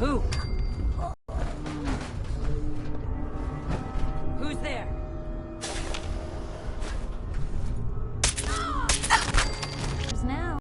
Who? Who's there? There's now.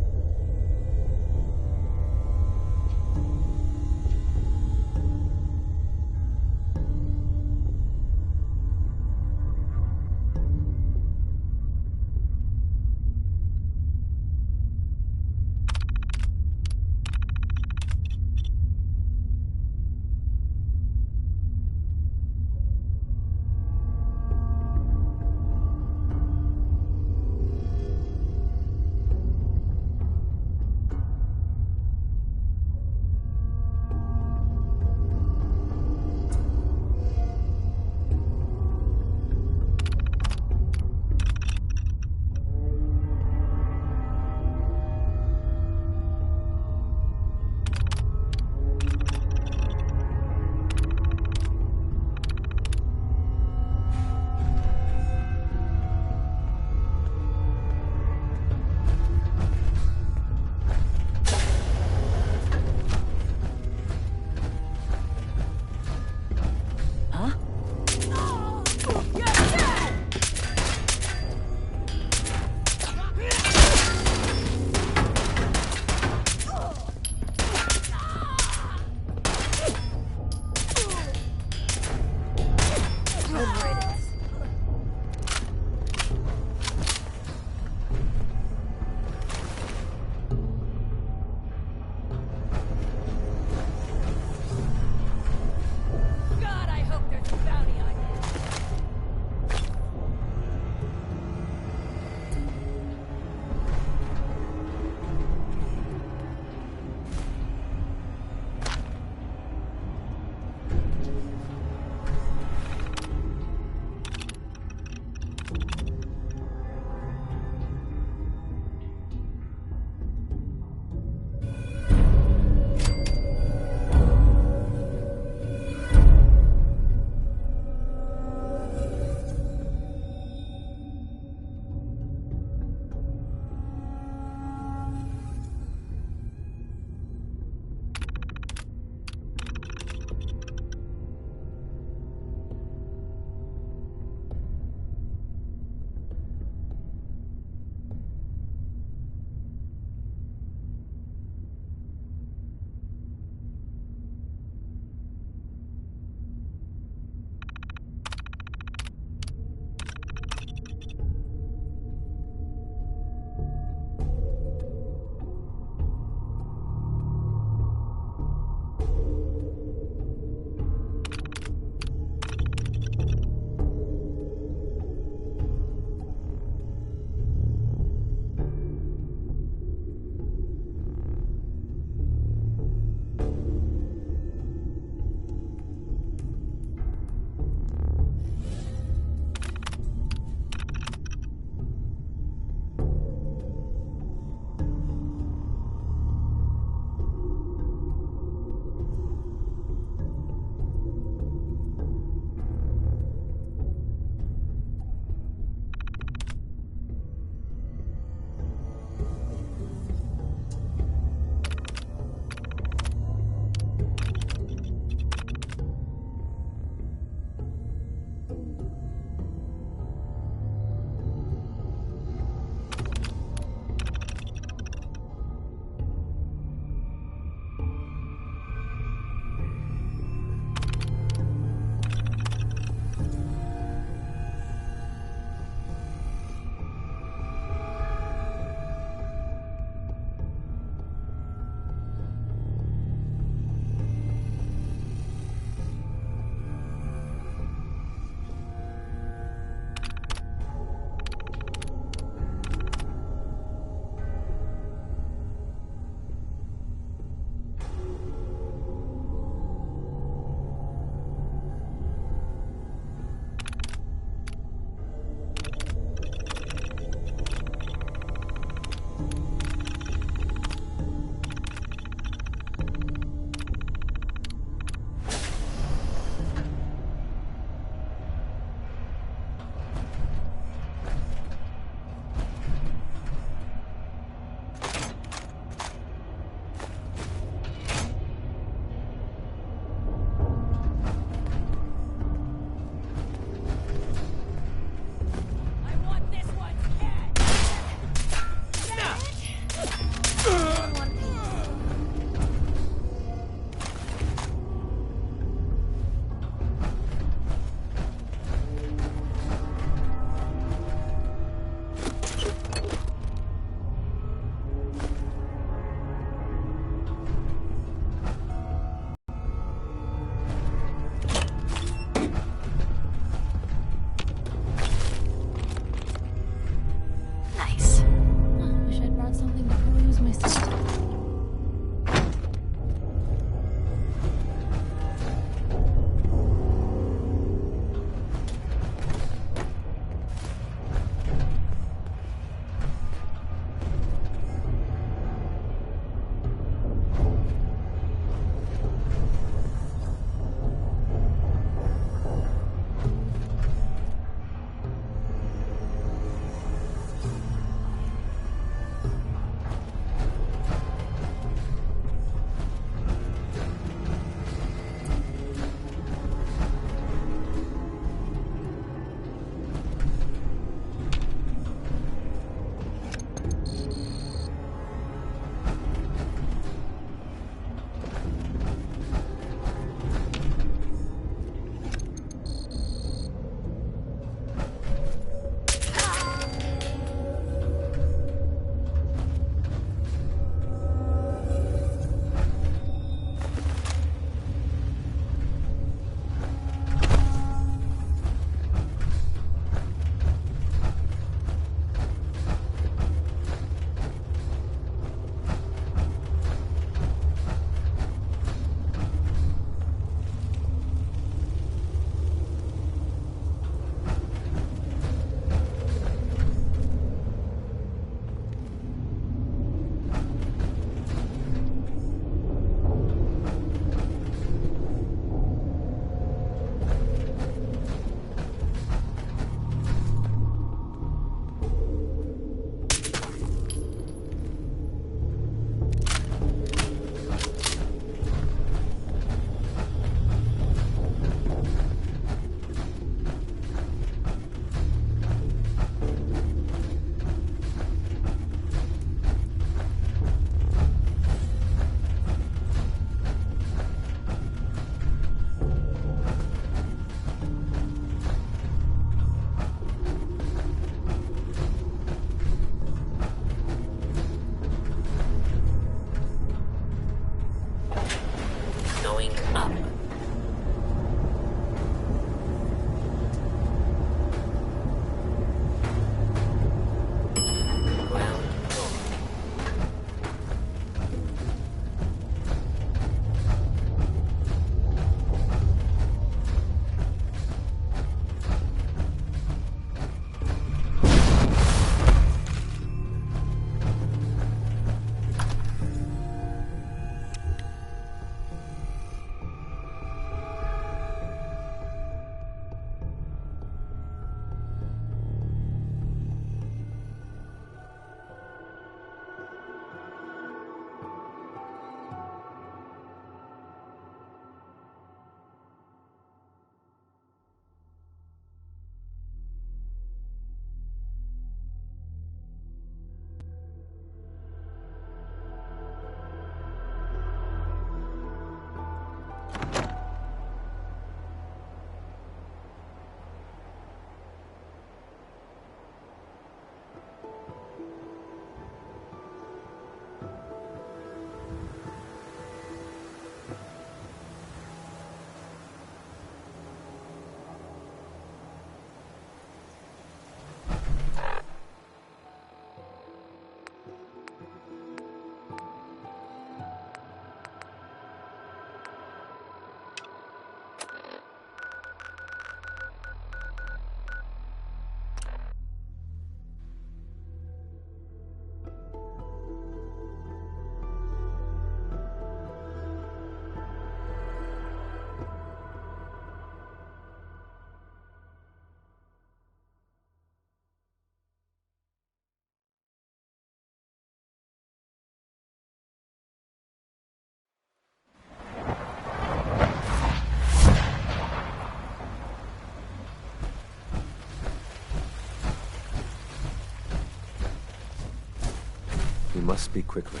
must speak quickly.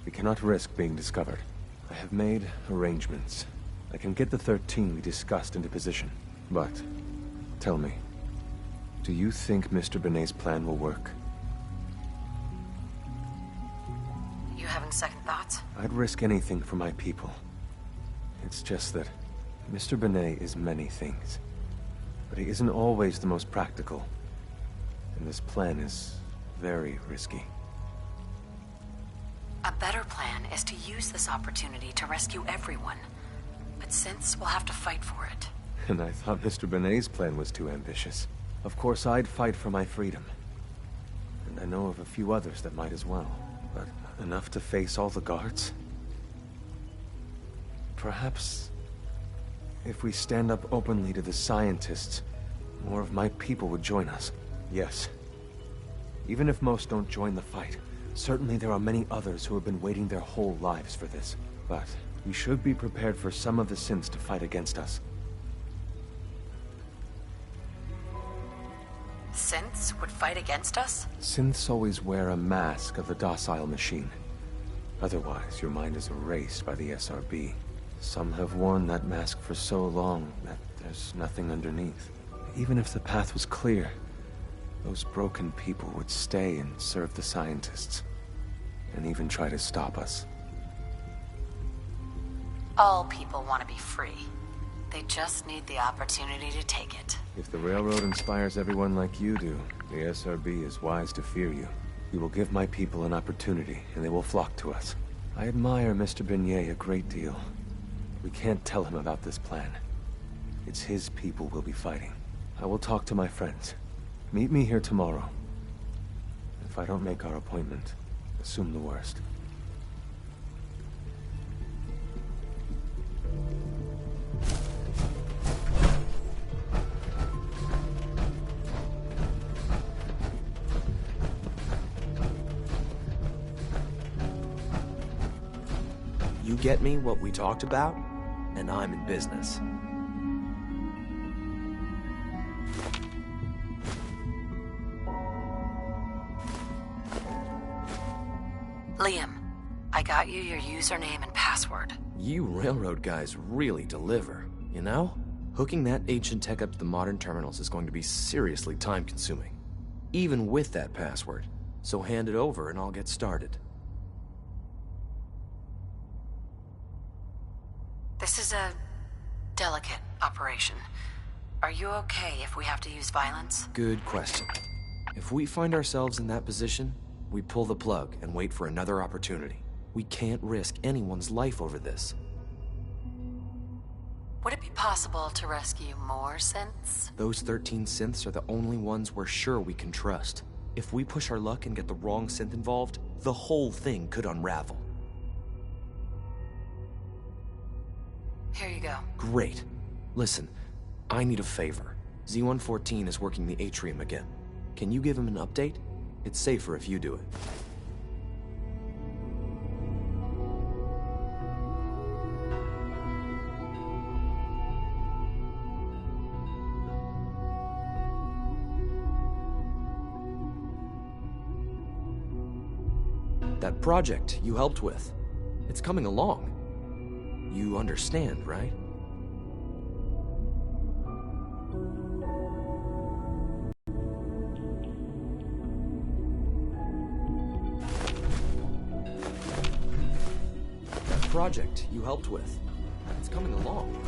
We cannot risk being discovered. I have made arrangements. I can get the 13 we discussed into position. But, tell me, do you think Mr. Benet's plan will work? You having second thoughts? I'd risk anything for my people. It's just that Mr. Benet is many things. But he isn't always the most practical. And this plan is very risky. A better plan is to use this opportunity to rescue everyone. But since we'll have to fight for it. And I thought Mr. Benet's plan was too ambitious. Of course, I'd fight for my freedom. And I know of a few others that might as well. But enough to face all the guards? Perhaps if we stand up openly to the scientists, more of my people would join us. Yes. Even if most don't join the fight, certainly there are many others who have been waiting their whole lives for this. But we should be prepared for some of the synths to fight against us. Synths would fight against us? Synths always wear a mask of a docile machine. Otherwise, your mind is erased by the SRB. Some have worn that mask for so long that there's nothing underneath. Even if the path was clear, those broken people would stay and serve the scientists, and even try to stop us. All people want to be free. They just need the opportunity to take it. If the railroad inspires everyone like you do, the SRB is wise to fear you. You will give my people an opportunity, and they will flock to us. I admire Mr. Benet a great deal. We can't tell him about this plan. It's his people we'll be fighting. I will talk to my friends. Meet me here tomorrow. If I don't make our appointment, assume the worst. You get me what we talked about, and I'm in business. Liam, I got you your username and password. You railroad guys really deliver, you know? Hooking that ancient tech up to the modern terminals is going to be seriously time-consuming. Even with that password. So hand it over and I'll get started. This is a delicate operation. Are you okay if we have to use violence? Good question. If we find ourselves in that position, we pull the plug and wait for another opportunity. We can't risk anyone's life over this. Would it be possible to rescue more synths? Those 13 synths are the only ones we're sure we can trust. If we push our luck and get the wrong synth involved, the whole thing could unravel. Here you go. Great. Listen, I need a favor. Z-114 is working the atrium again. Can you give him an update? It's safer if you do it. That project you helped with, it's coming along. You understand, right? That project you helped with, it's coming along.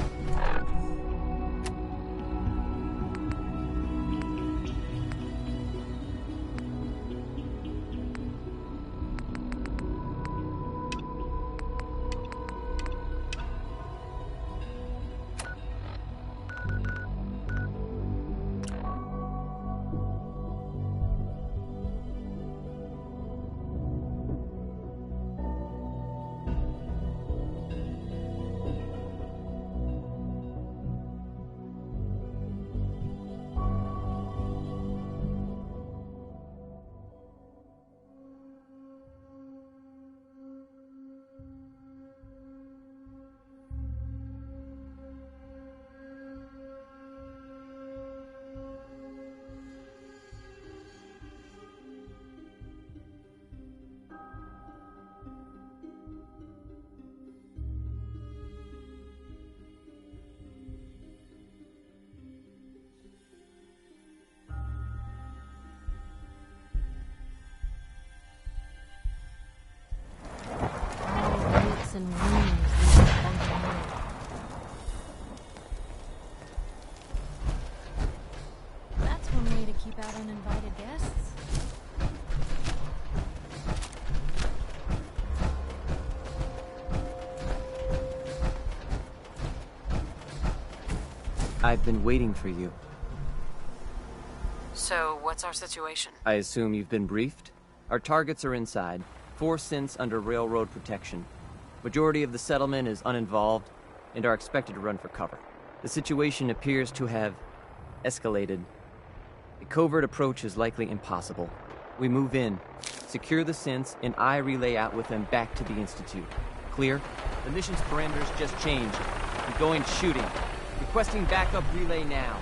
one room is leaving Bunker Hill. That's one way to keep out uninvited guests. I've been waiting for you. So, what's our situation? I assume you've been briefed? Our targets are inside. 4 synths under railroad protection. Majority of the settlement is uninvolved and are expected to run for cover. The situation appears to have escalated. A covert approach is likely impossible. We move in, secure the synths, and I relay out with them back to the Institute. Clear? The mission's parameters just changed. I'm going shooting. Requesting backup relay now.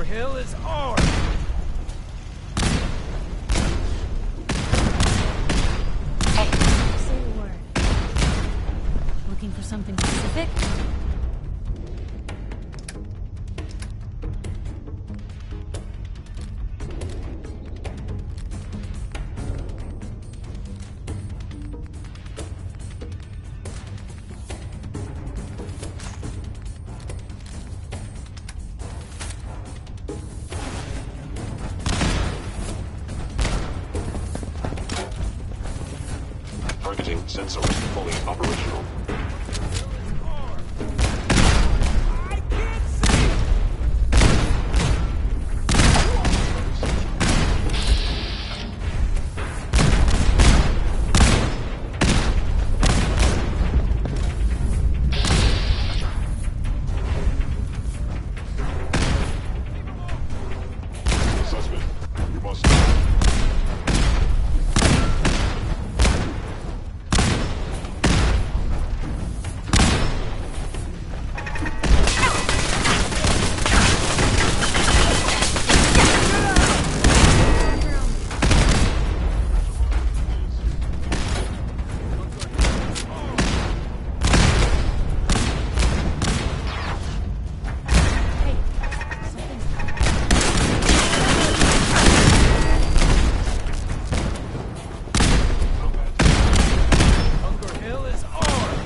Hill is ours! Sensor fully operational. Suspect, you must. Hey, something's... Bunker Hill is ours!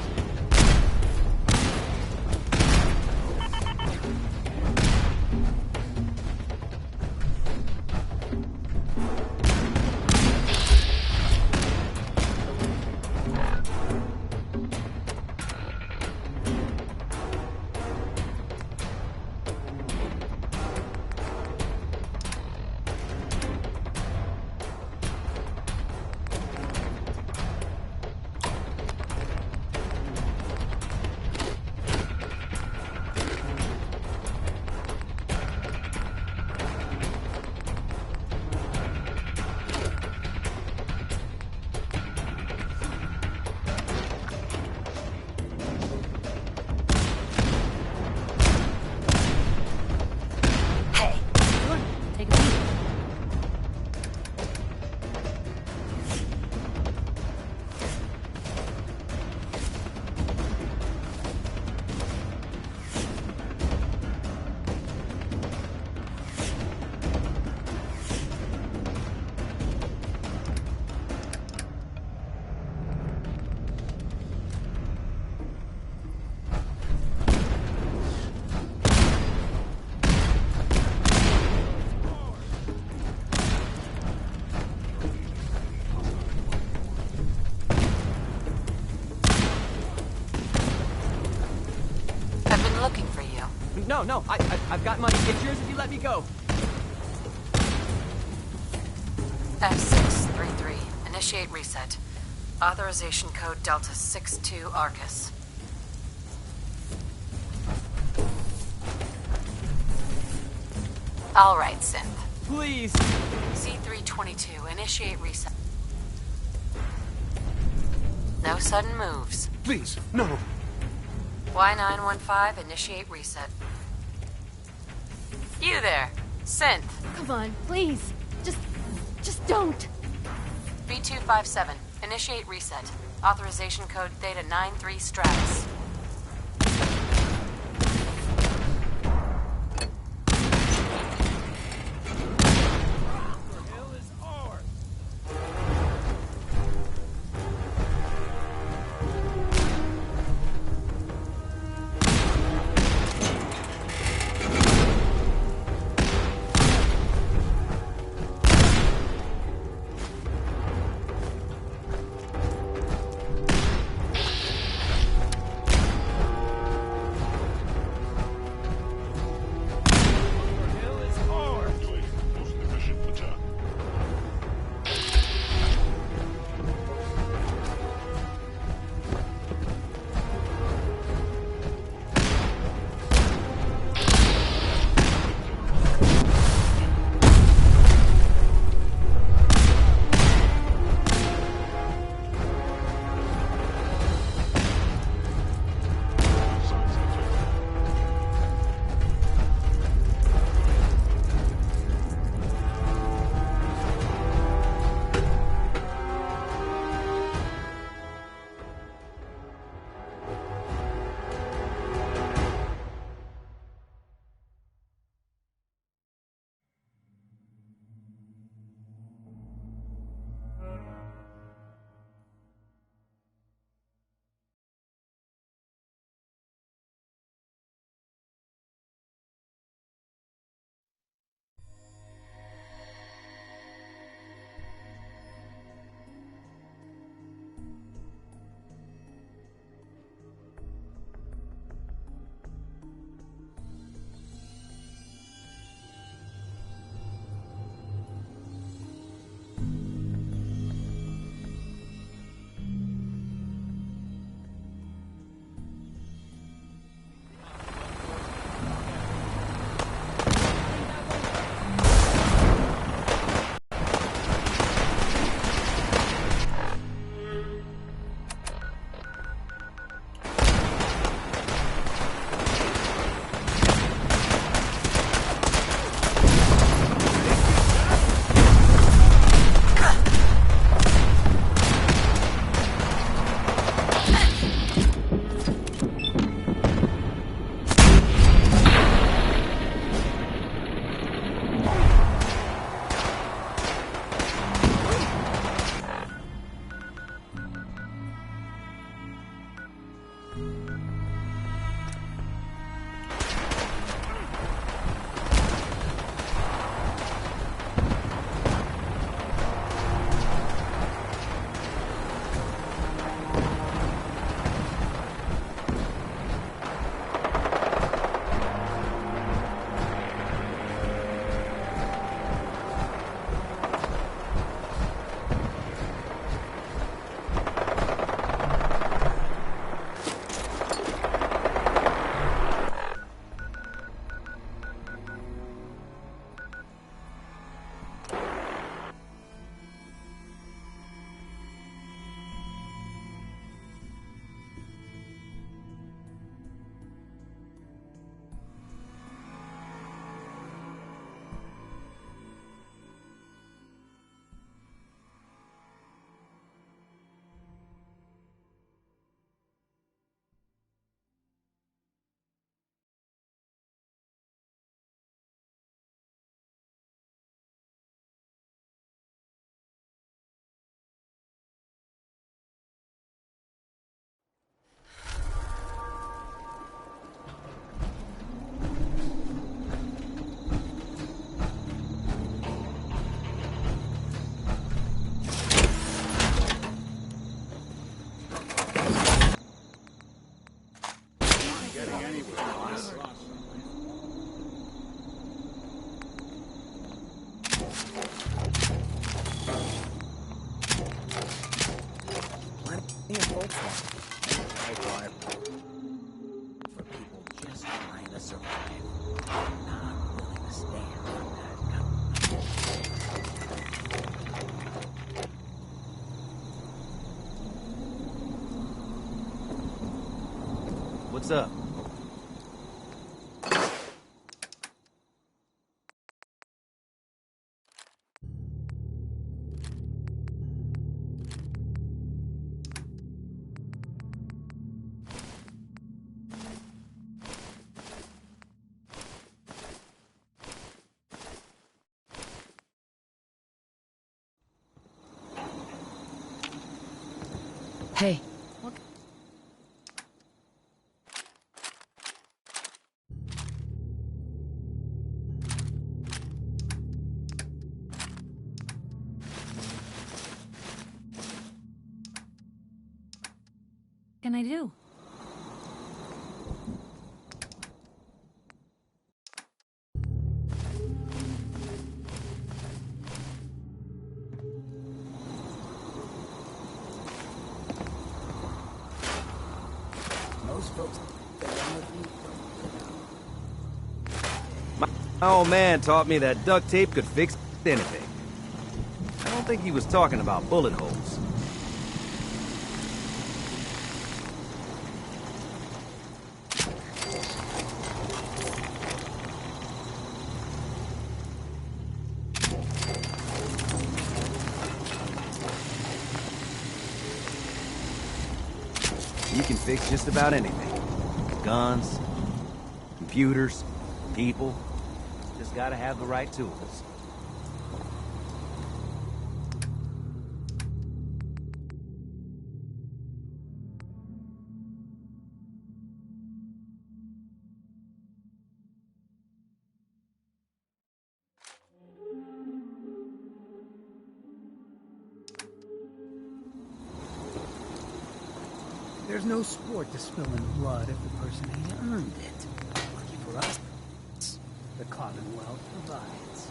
Take a seat. I've been looking for you. No, I've got money. It's yours if you let me go. F633. Initiate reset. Authorization code Delta 62 Arcus. All right, Synth. Please! C322. Initiate reset. No sudden moves. Please, no. Y915. Initiate reset. You there, Synth. Come on, please. Just don't. B257. Initiate reset. Authorization code Theta 93 Stratus. survive. I'm not willing to stand for that. What's up? Hey. What can I do? Most folks that run with me My old man taught me that duct tape could fix anything. I don't think he was talking about bullet holes. You can fix just about anything. Guns, computers, people. Just gotta have the right tools. There's no sport to spilling blood if the person ain't earned it. Lucky for us, the Commonwealth provides.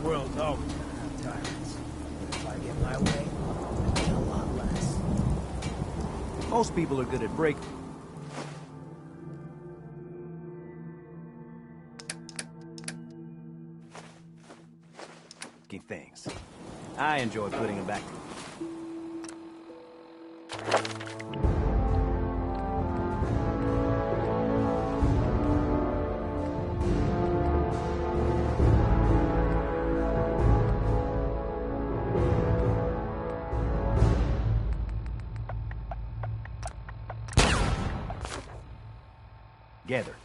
The world's always gonna have tyrants. But if I get my way, it'll be a lot less. Most people are good at breaking. Things. I enjoy putting them back. Together.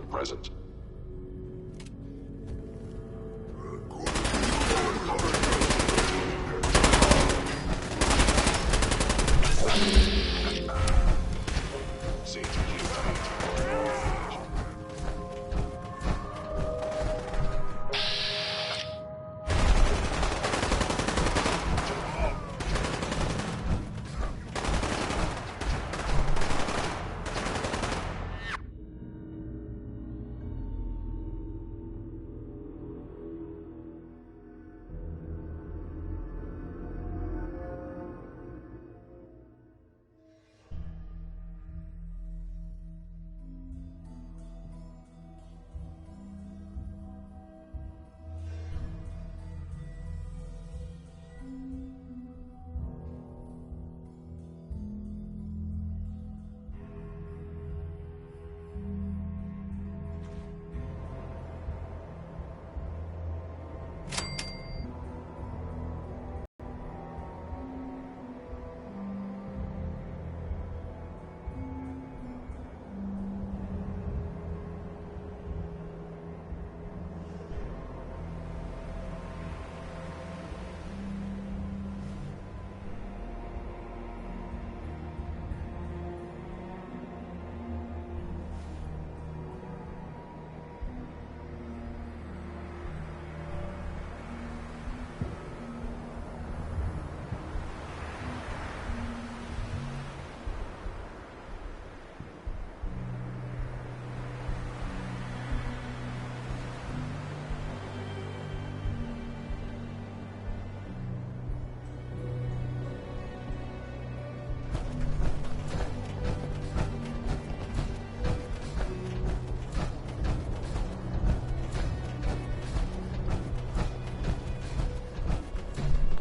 present.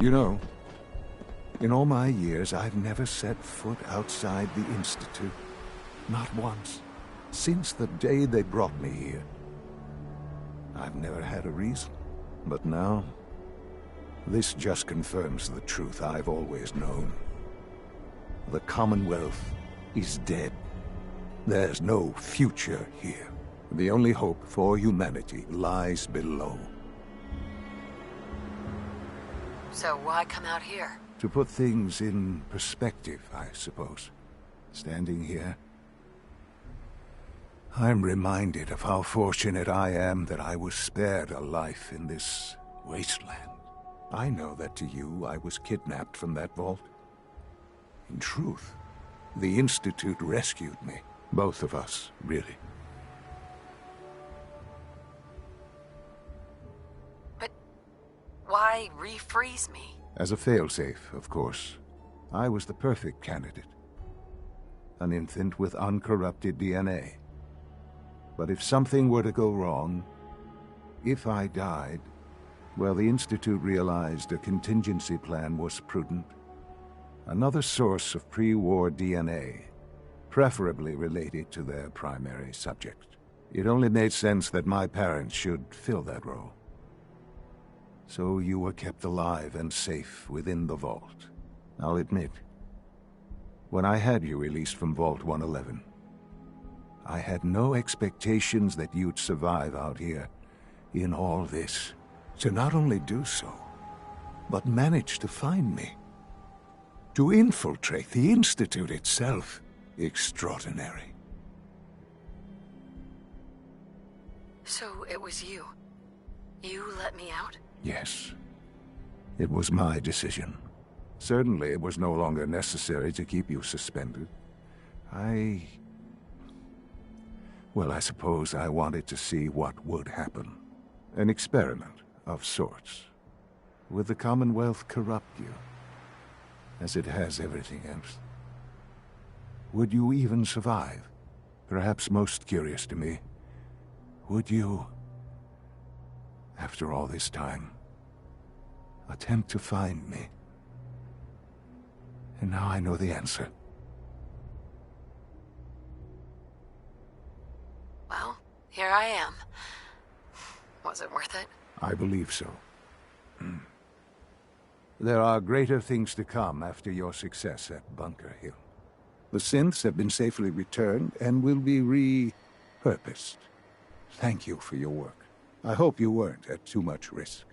You know, in all my years, I've never set foot outside the Institute. Not once. Since the day they brought me here. I've never had a reason. But now, this just confirms the truth I've always known. The Commonwealth is dead. There's no future here. The only hope for humanity lies below. So why come out here? To put things in perspective, I suppose. Standing here, I'm reminded of how fortunate I am that I was spared a life in this wasteland. I know that to you, I was kidnapped from that vault. In truth, the Institute rescued me. Both of us, really. But why refreeze me? As a failsafe, of course. I was the perfect candidate. An infant with uncorrupted DNA. But if something were to go wrong, if I died, well, the Institute realized a contingency plan was prudent. Another source of pre-war DNA, preferably related to their primary subject. It only made sense that my parents should fill that role. So you were kept alive and safe within the vault. I'll admit, when I had you released from Vault 111, I had no expectations that you'd survive out here in all this. To not only do so, but manage to find me. To infiltrate the Institute itself. Extraordinary. So it was you. You let me out? Yes. It was my decision. Certainly it was no longer necessary to keep you suspended. Well, I suppose I wanted to see what would happen. An experiment of sorts. Would the Commonwealth corrupt you? As it has everything else. Would you even survive? Perhaps most curious to me, would you, after all this time, attempt to find me? And now I know the answer. Well, here I am. Was it worth it? I believe so. There are greater things to come after your success at Bunker Hill. The synths have been safely returned and will be repurposed. thank you for your work. I hope you weren't at too much risk.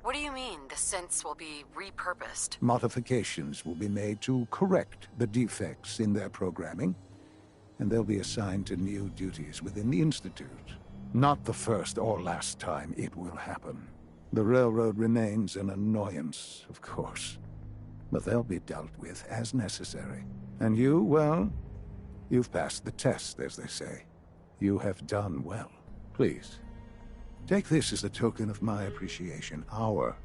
What do you mean, the synths will be repurposed? Modifications will be made to correct the defects in their programming, and they'll be assigned to new duties within the Institute. Not the first or last time it will happen. The railroad remains an annoyance, of course, but they'll be dealt with as necessary. And you, well, you've passed the test, as they say. You have done well. Please, take this as a token of my appreciation. Our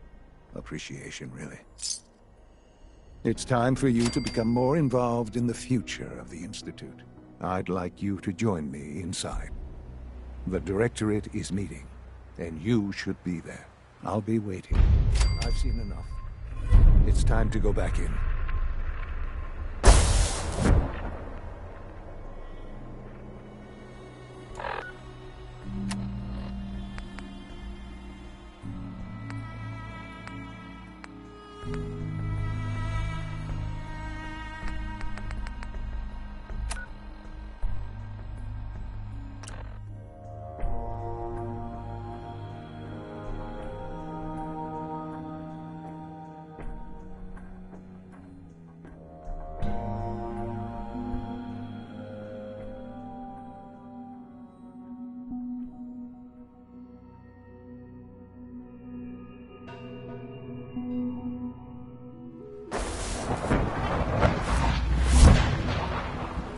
appreciation, really. It's time for you to become more involved in the future of the Institute. I'd like you to join me inside. The Directorate is meeting, and you should be there. I'll be waiting. I've seen enough. It's time to go back in.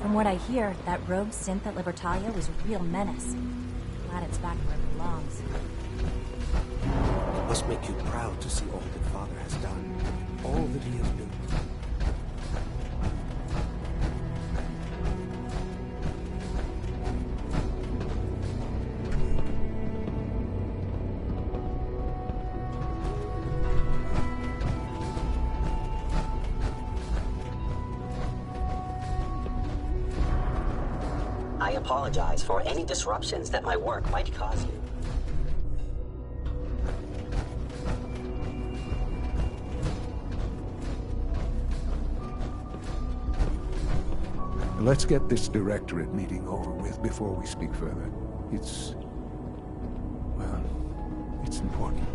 From what I hear, that rogue synth at Libertalia was a real menace. Glad it's back where it belongs. It must make you proud to see all that Father has done, all that he has built. I apologize for any disruptions that my work might cause you. Let's get this Directorate meeting over with before we speak further. It's important.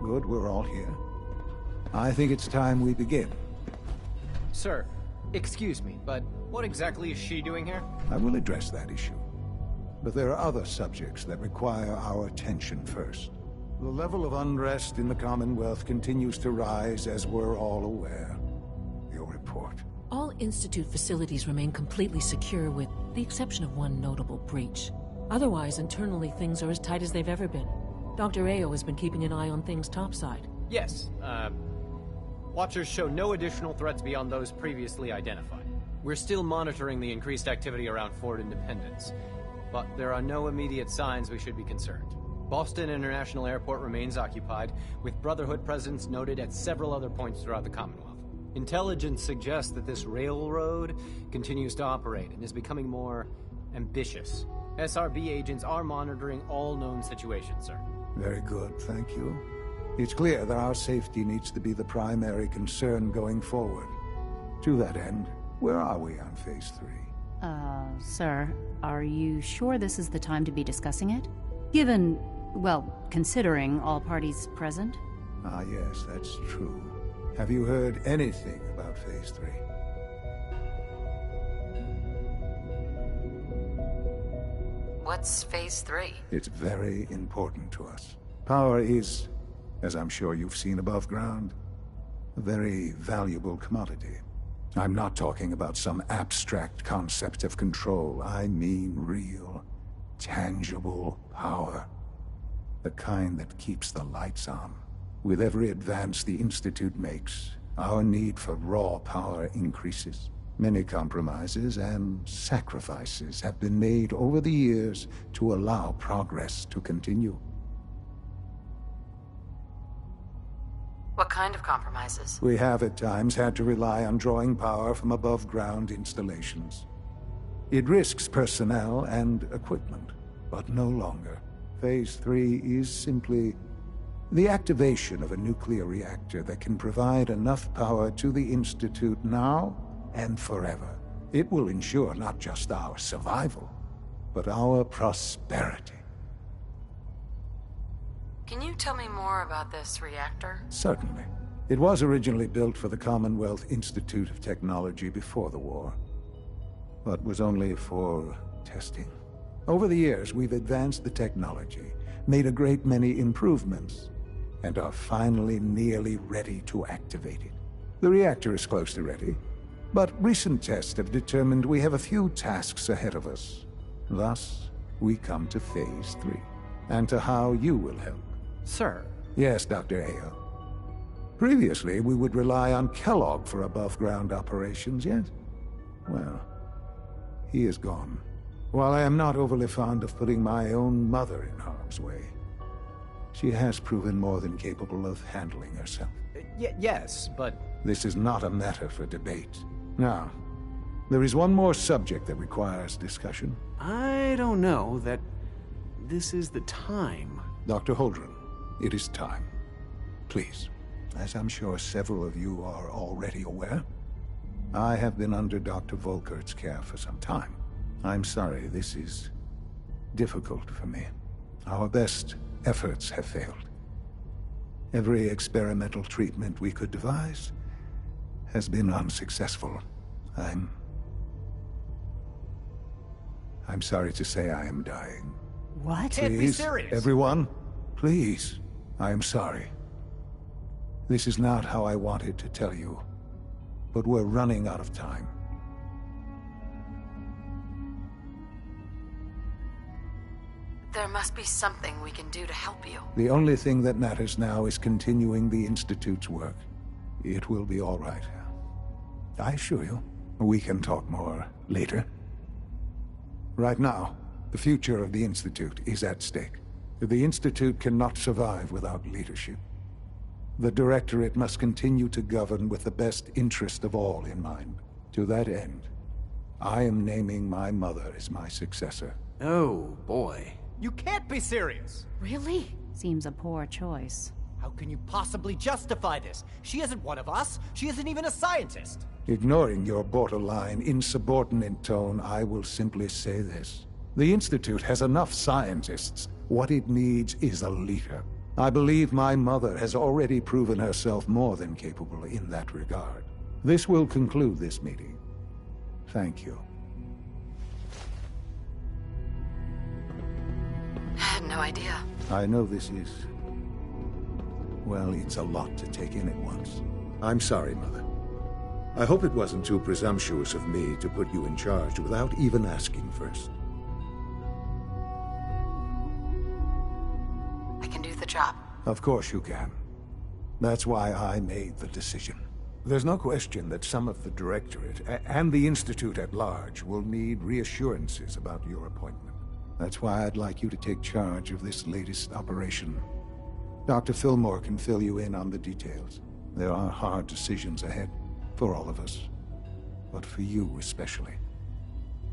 Good, we're all here. I think it's time we begin. Sir, excuse me, but what exactly is she doing here? I will address that issue. But there are other subjects that require our attention first. The level of unrest in the Commonwealth continues to rise, as we're all aware. Your report. All Institute facilities remain completely secure with the exception of one notable breach. Otherwise, internally, things are as tight as they've ever been. Dr. Ao has been keeping an eye on things topside. Yes, Watchers show no additional threats beyond those previously identified. We're still monitoring the increased activity around Fort Independence, but there are no immediate signs we should be concerned. Boston International Airport remains occupied, with Brotherhood presence noted at several other points throughout the Commonwealth. Intelligence suggests that this railroad continues to operate and is becoming more ambitious. SRB agents are monitoring all known situations, sir. Very good, thank you. It's clear that our safety needs to be the primary concern going forward. To that end, where are we on Phase 3? Sir, are you sure this is the time to be discussing it? Given, well, considering all parties present? Ah, yes, that's true. Have you heard anything about Phase 3? What's Phase 3? It's very important to us. Power is, as I'm sure you've seen above ground, a very valuable commodity. I'm not talking about some abstract concept of control. I mean real, tangible power. The kind that keeps the lights on. With every advance the Institute makes, our need for raw power increases. Many compromises and sacrifices have been made over the years to allow progress to continue. What kind of compromises? We have at times had to rely on drawing power from above-ground installations. It risks personnel and equipment, but no longer. Phase 3 is simply the activation of a nuclear reactor that can provide enough power to the Institute now and forever. It will ensure not just our survival, but our prosperity. Can you tell me more about this reactor? Certainly. It was originally built for the Commonwealth Institute of Technology before the war, but was only for testing. Over the years, we've advanced the technology, made a great many improvements, and are finally nearly ready to activate it. The reactor is close to ready, but recent tests have determined we have a few tasks ahead of us. Thus, we come to Phase 3, and to how you will help. Sir? Yes, Dr. Ayo. Previously, we would rely on Kellogg for above-ground operations, yes? Well, he is gone. While I am not overly fond of putting my own mother in harm's way, she has proven more than capable of handling herself. Yes, but... This is not a matter for debate. Now, there is one more subject that requires discussion. I don't know that this is the time. Dr. Holdren, it is time. Please, as I'm sure several of you are already aware, I have been under Dr. Volkert's care for some time. I'm sorry, this is difficult for me. Our best efforts have failed. Every experimental treatment we could devise has been unsuccessful. I'm sorry to say I am dying. What? Can't be serious. Everyone, please. I am sorry. This is not how I wanted to tell you, but we're running out of time. There must be something we can do to help you. The only thing that matters now is continuing the Institute's work. It will be all right. I assure you, we can talk more later. Right now, the future of the Institute is at stake. The Institute cannot survive without leadership. The Directorate must continue to govern with the best interest of all in mind. To that end, I am naming my mother as my successor. Oh, boy. You can't be serious! Really? Seems a poor choice. How can you possibly justify this? She isn't one of us. She isn't even a scientist. Ignoring your borderline, insubordinate tone, I will simply say this. The Institute has enough scientists. What it needs is a leader. I believe my mother has already proven herself more than capable in that regard. This will conclude this meeting. Thank you. I had no idea. I know this is... well, it's a lot to take in at once. I'm sorry, Mother. I hope it wasn't too presumptuous of me to put you in charge without even asking first. I can do the job. Of course you can. That's why I made the decision. There's no question that some of the Directorate and the Institute at large will need reassurances about your appointment. That's why I'd like you to take charge of this latest operation. Dr. Fillmore can fill you in on the details. There are hard decisions ahead, for all of us. But for you especially.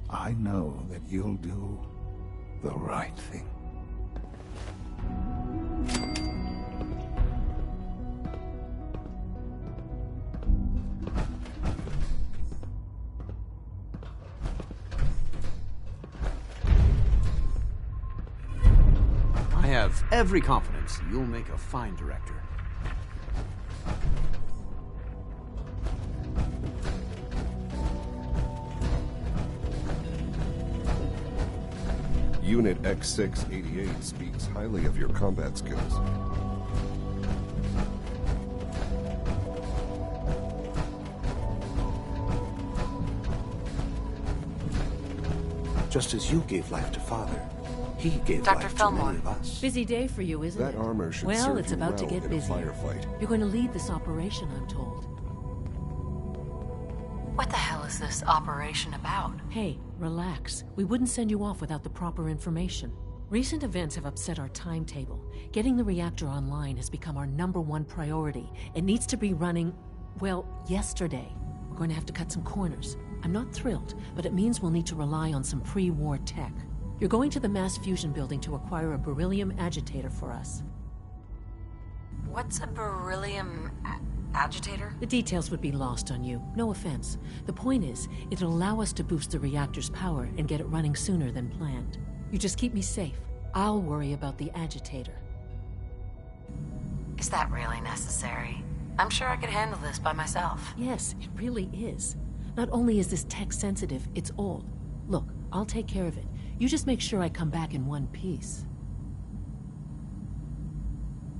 I know that you'll do the right thing. I have every confidence you'll make a fine director. Unit X688 speaks highly of your combat skills. Just as you gave life to Father, he gave Dr. life Fillmore. to many of us. Busy day for you, isn't it? That armor should well, serve it's you about to well get in a busy. firefight. You're going to lead this operation, I'm told. What the hell is this operation about? Hey, relax. We wouldn't send you off without the proper information. Recent events have upset our timetable. Getting the reactor online has become our #1 priority. It needs to be running, well, yesterday. We're going to have to cut some corners. I'm not thrilled, but it means we'll need to rely on some pre-war tech. You're going to the mass fusion building to acquire a beryllium agitator for us. What's a beryllium agitator? The details would be lost on you. No offense. The point is, it'll allow us to boost the reactor's power and get it running sooner than planned. You just keep me safe. I'll worry about the agitator. Is that really necessary? I'm sure I could handle this by myself. Yes, it really is. Not only is this tech sensitive, it's old. Look, I'll take care of it. You just make sure I come back in one piece.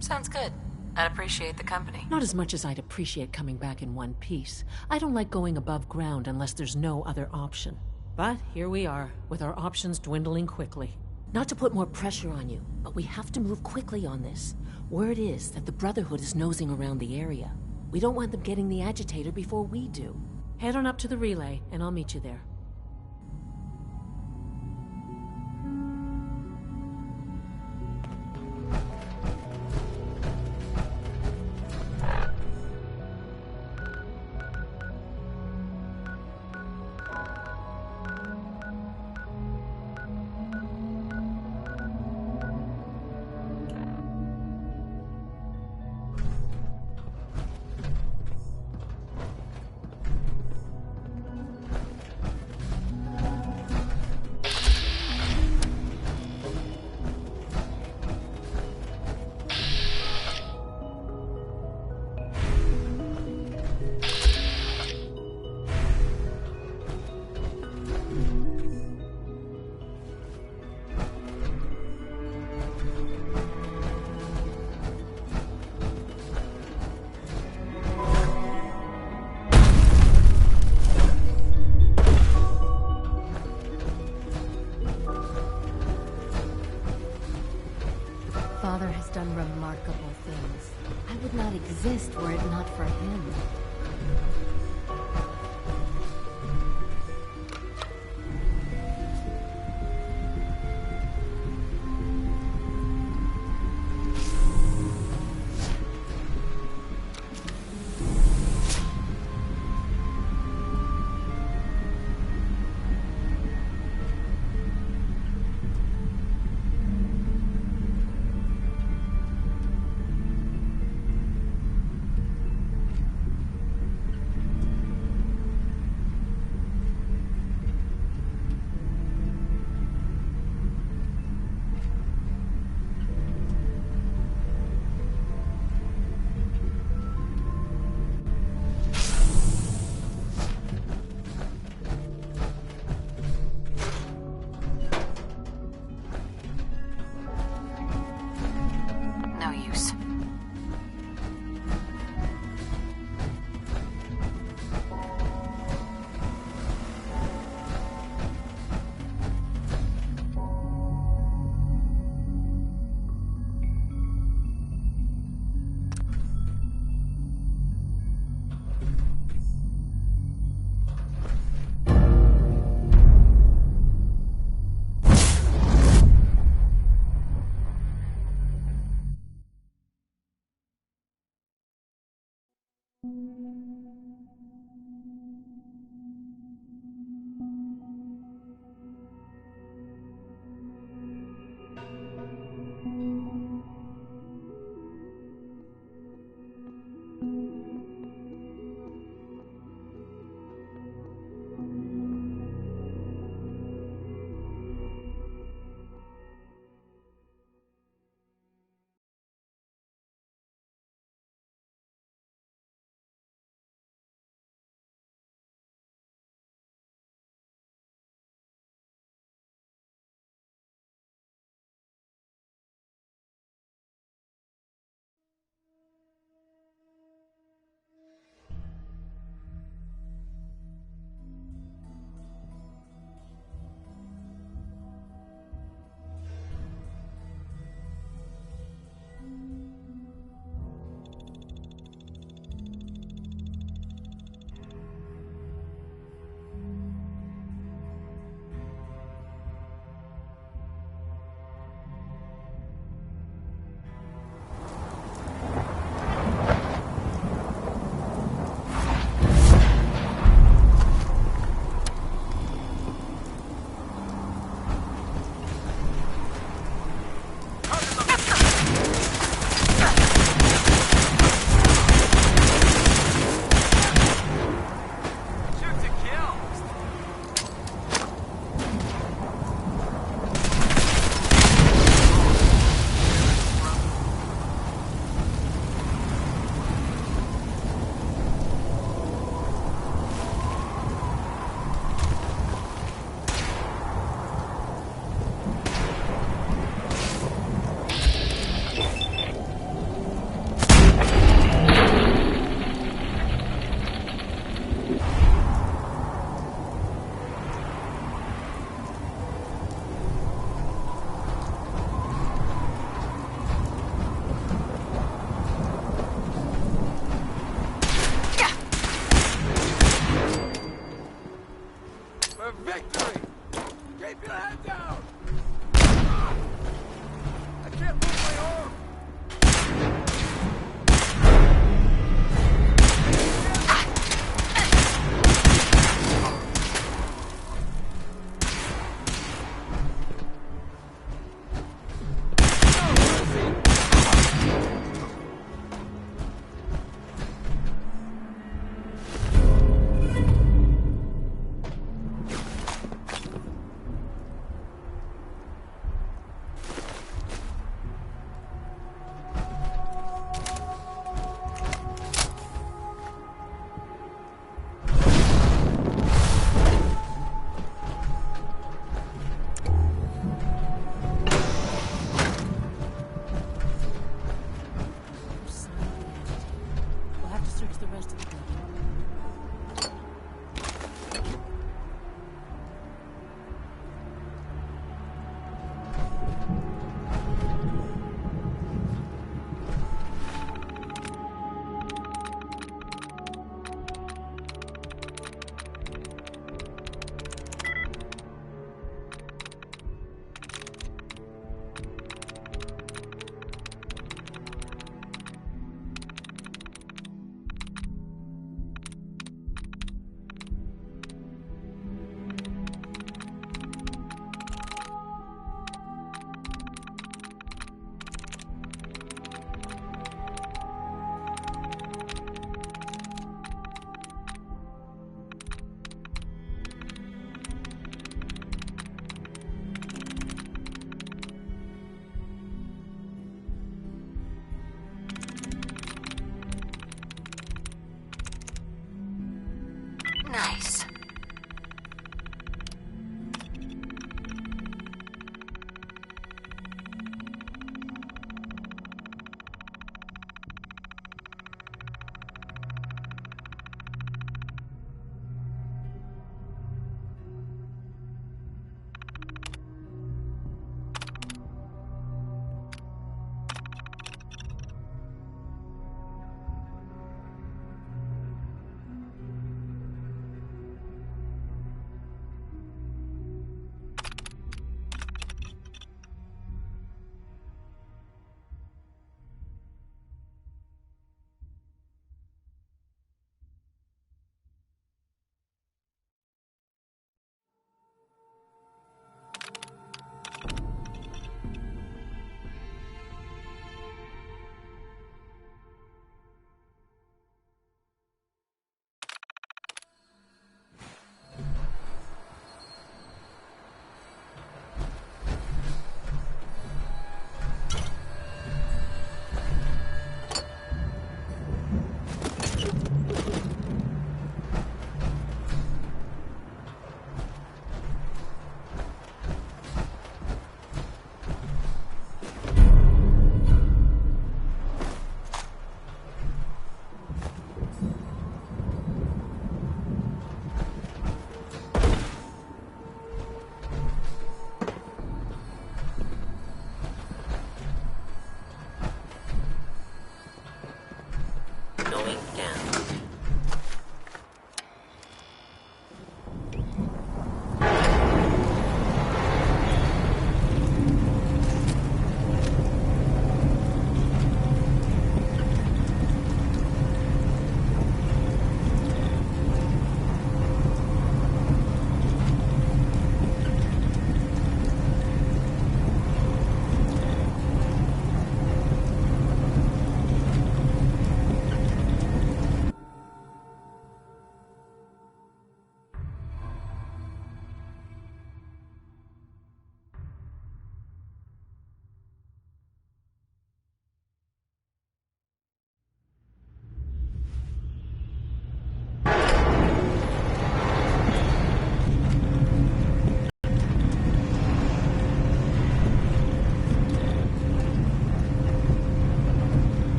Sounds good. I'd appreciate the company. Not as much as I'd appreciate coming back in one piece. I don't like going above ground unless there's no other option. But here we are, with our options dwindling quickly. Not to put more pressure on you, but we have to move quickly on this. Word is that the Brotherhood is nosing around the area. We don't want them getting the agitator before we do. Head on up to the relay, and I'll meet you there. Father has done remarkable things. I would not exist were it not for him.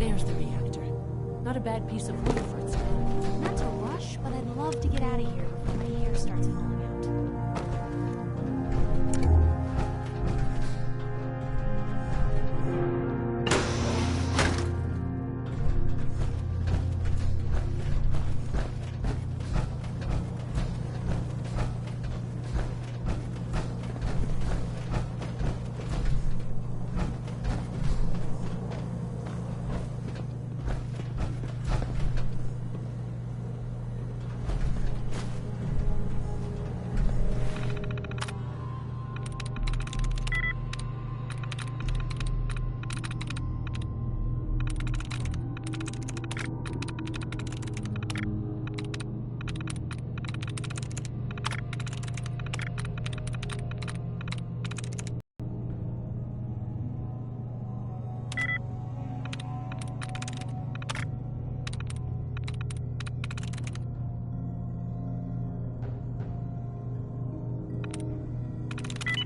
There's the reactor. Not a bad piece of wood for its time. Not to rush, but I'd love to get out of here before my hair starts falling out.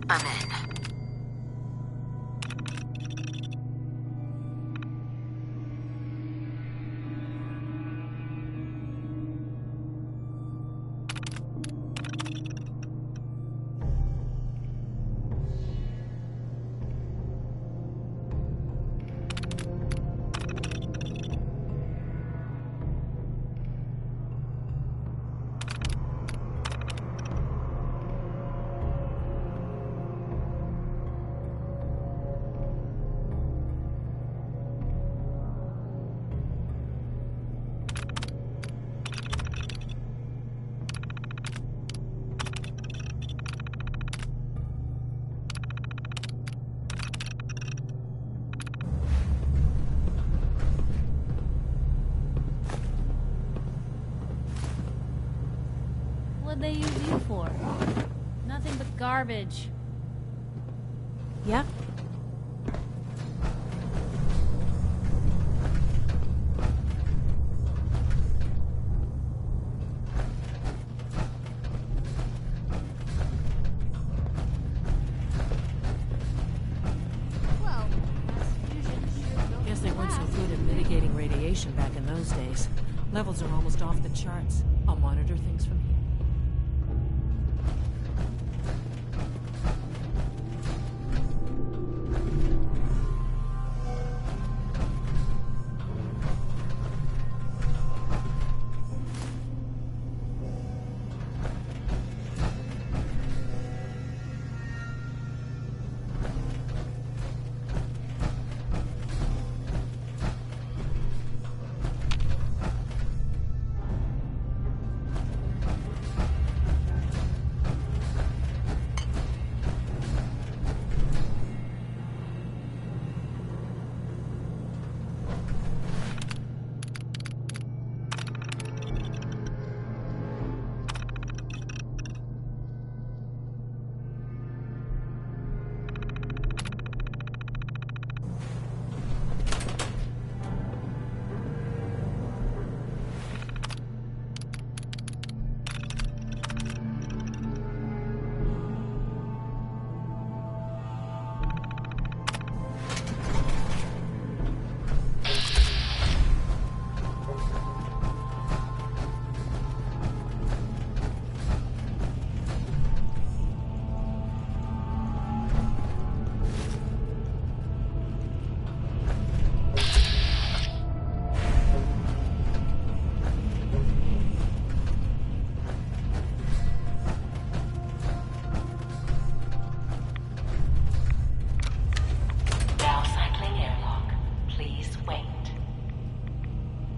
I'm in. What'd they use you for? Nothing but garbage. Yeah? Well, mass fusion sure Guess they weren't so good at mitigating radiation back in those days. Levels are almost off the charts. I'll monitor things from here.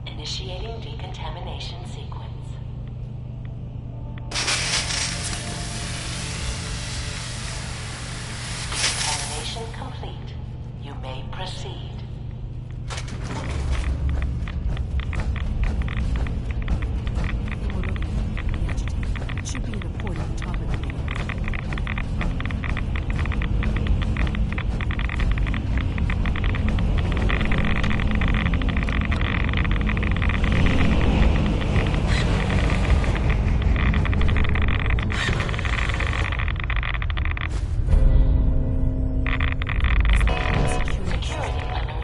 Initiating decontamination sequence. Decontamination complete. You may proceed. It should be in a port at the top of the building. Security alert.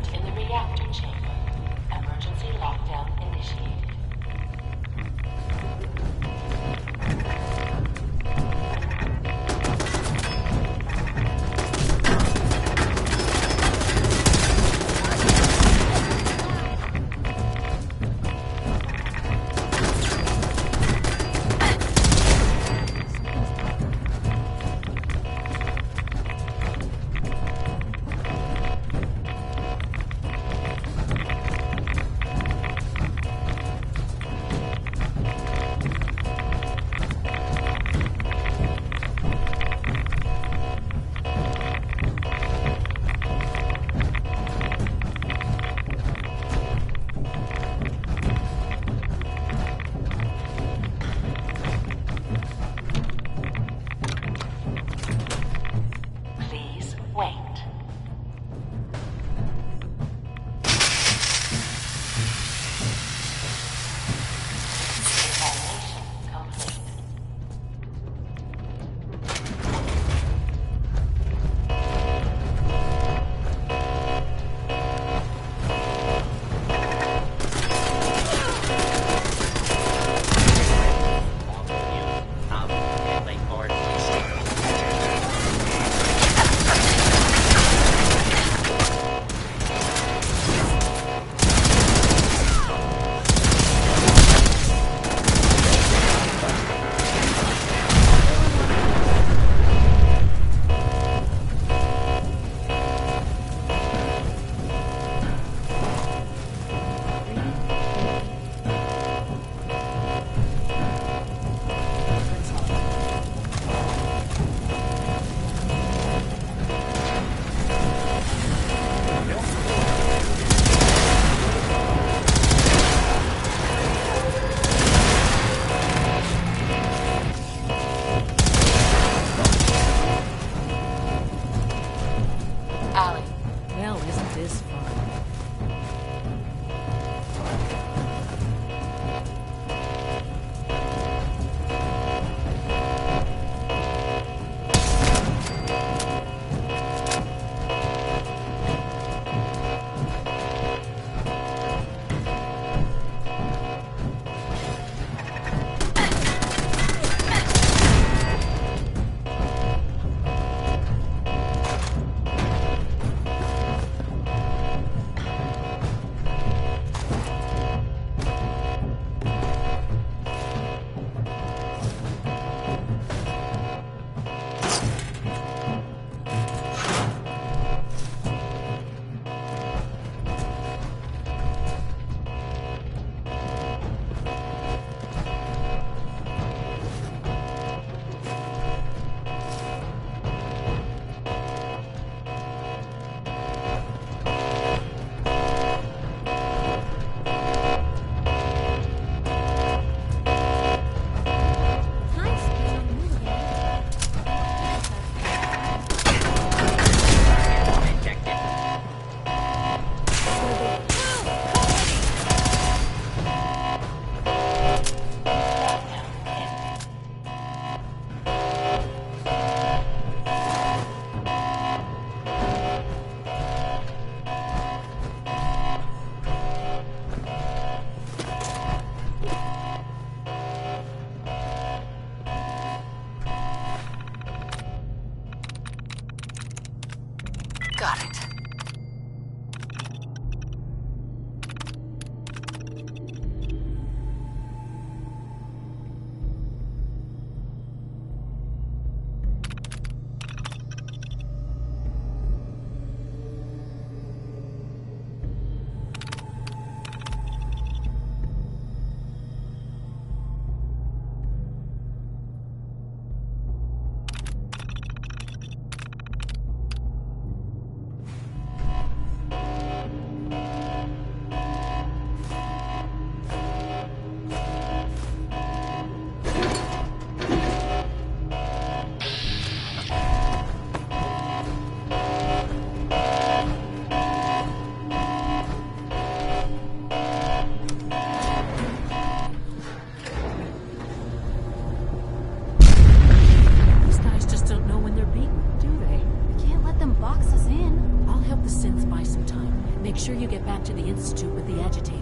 get back to the Institute with the agitator.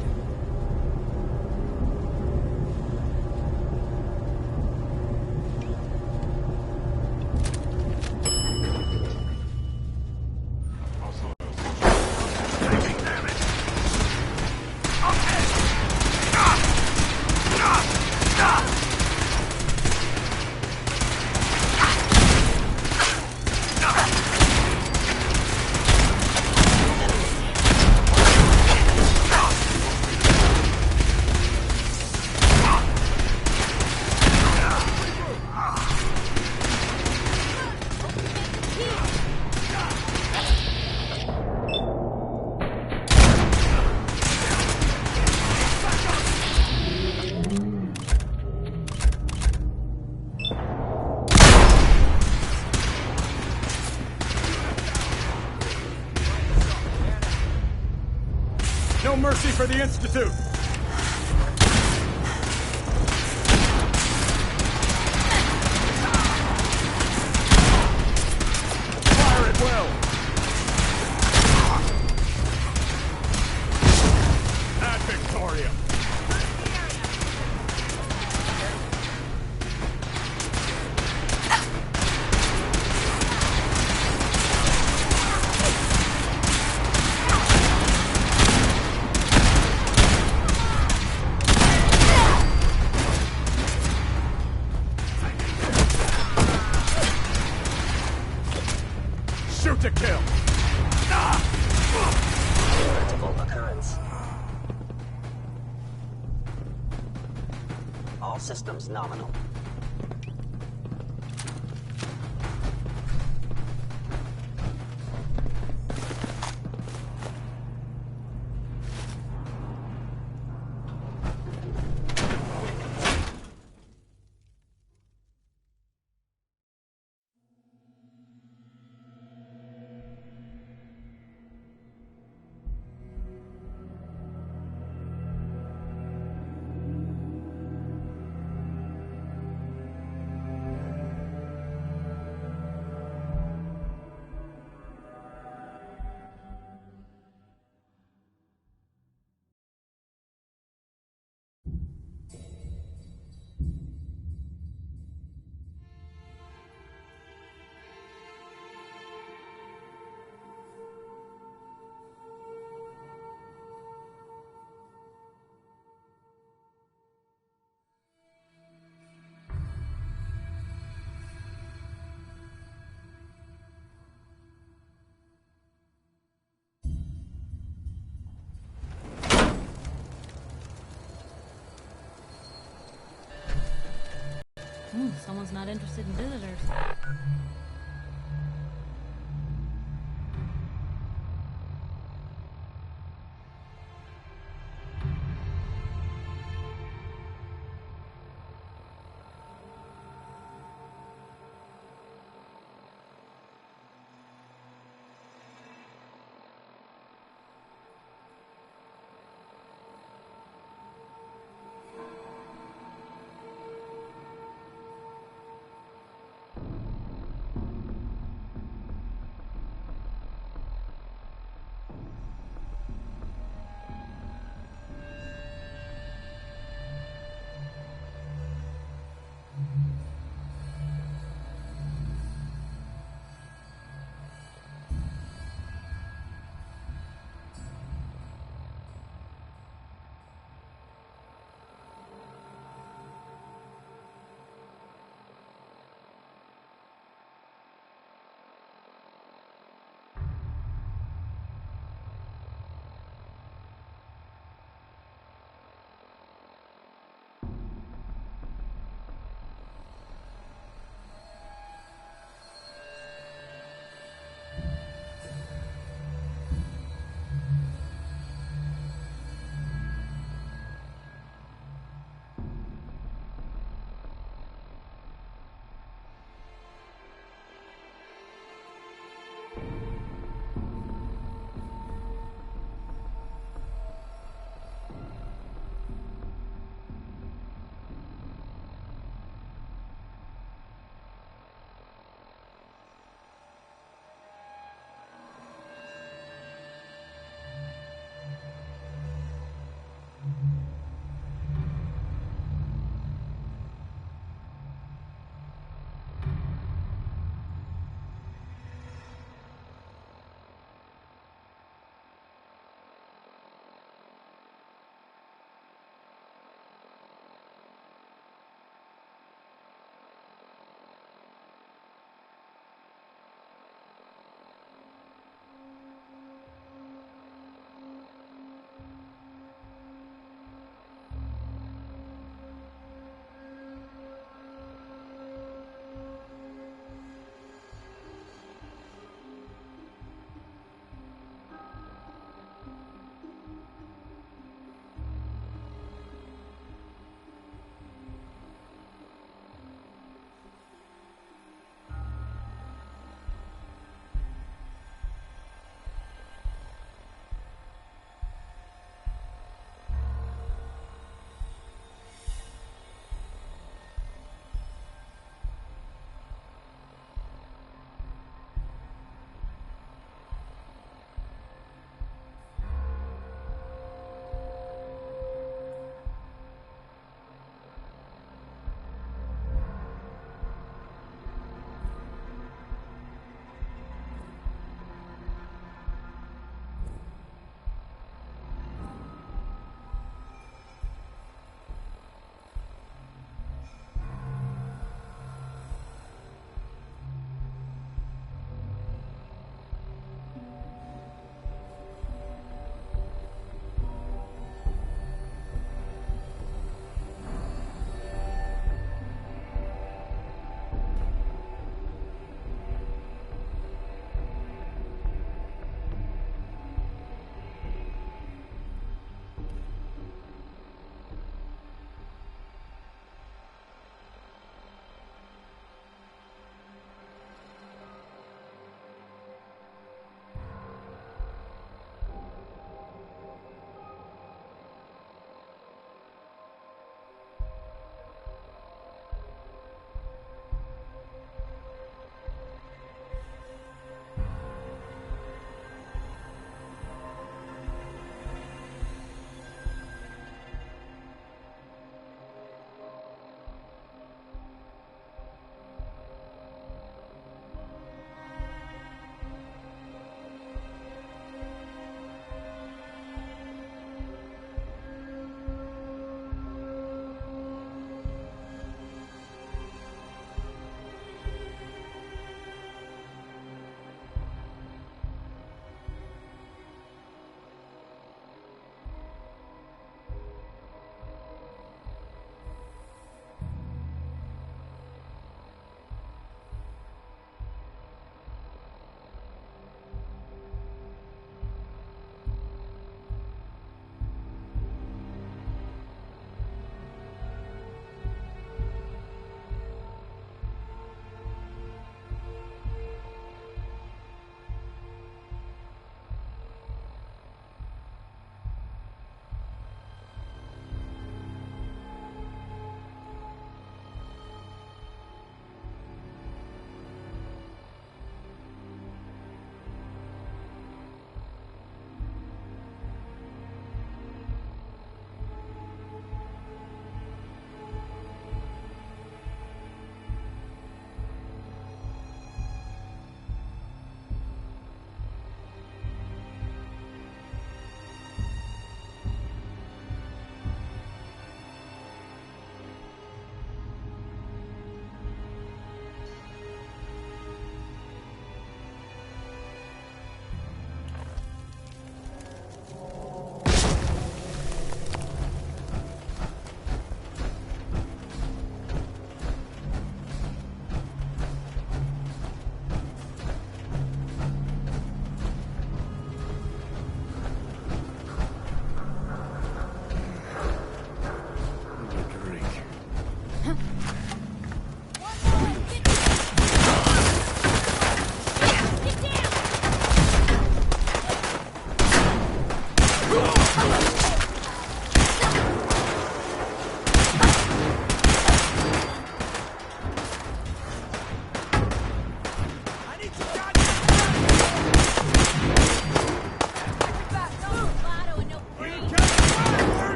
No mercy for the Institute! Fire at will! Ad Victoria! Shoot to kill! Critical occurrence. All systems nominal. Someone's not interested in visitors.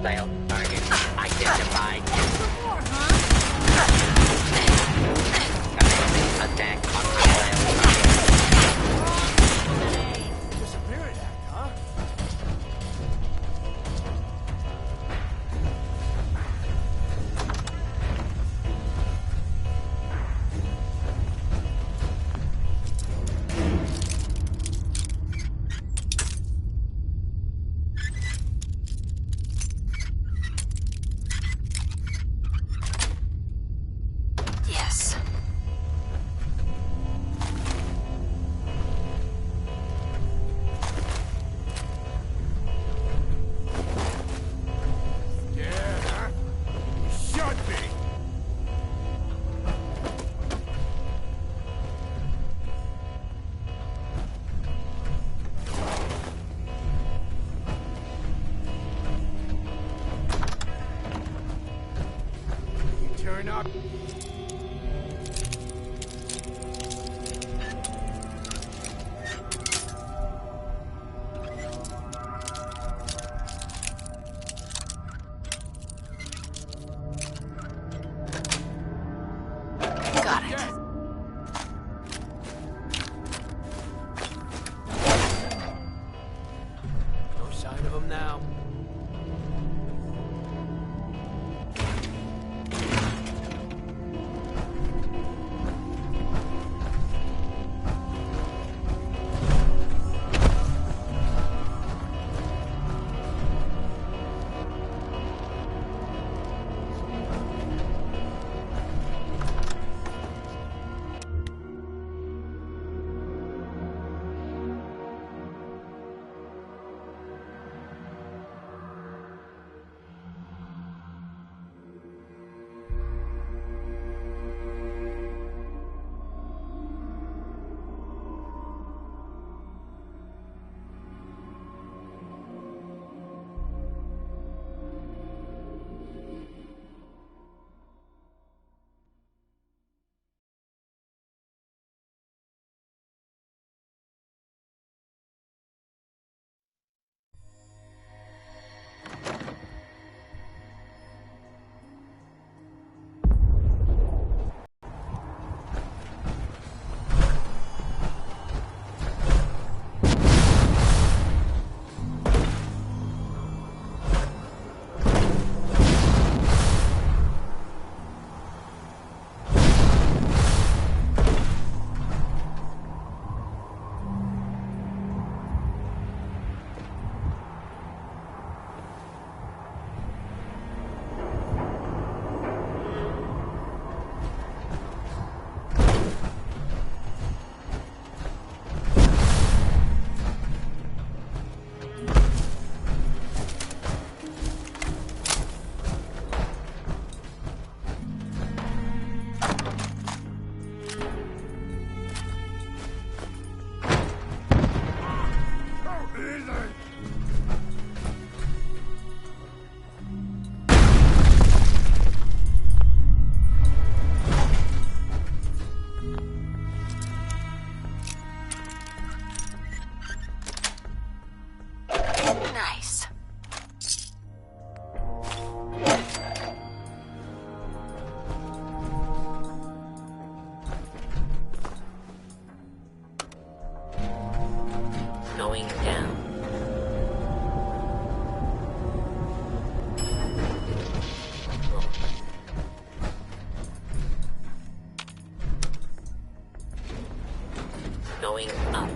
Hostile target identified. Attack on hostile target. Disappearing act, huh? Yes. Yeah, huh? You should be. You turn up. Got it. No sign of him now. Nice. Going down. Going up.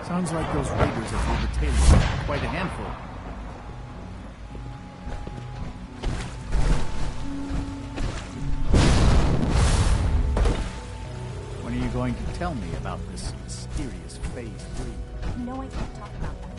Sounds like those raiders at Libertalia are quite a handful. When are you going to tell me about this mysterious Phase 3? No, I can't talk about that.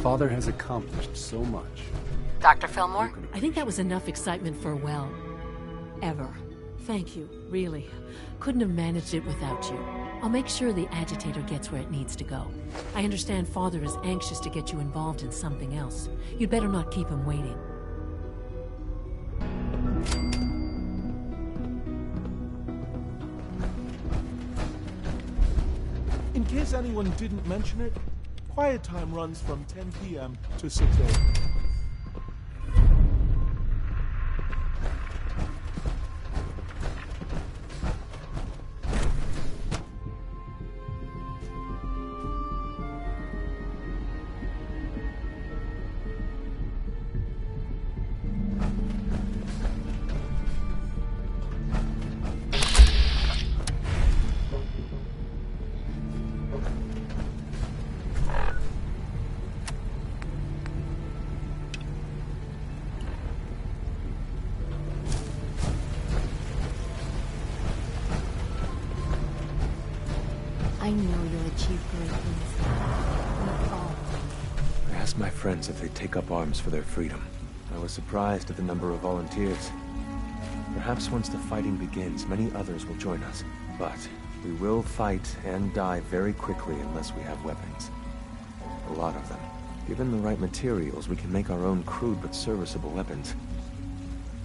Father has accomplished so much. Dr. Fillmore? I think that was enough excitement for, well, ever. Thank you, really. Couldn't have managed it without you. I'll make sure the agitator gets where it needs to go. I understand Father is anxious to get you involved in something else. You'd better not keep him waiting. In case anyone didn't mention it, quiet time runs from 10 p.m. to 6 a.m. I know you'll achieve great things. We all will. I asked my friends if they'd take up arms for their freedom. I was surprised at the number of volunteers. Perhaps once the fighting begins, many others will join us. But we will fight and die very quickly unless we have weapons. A lot of them. Given the right materials, we can make our own crude but serviceable weapons.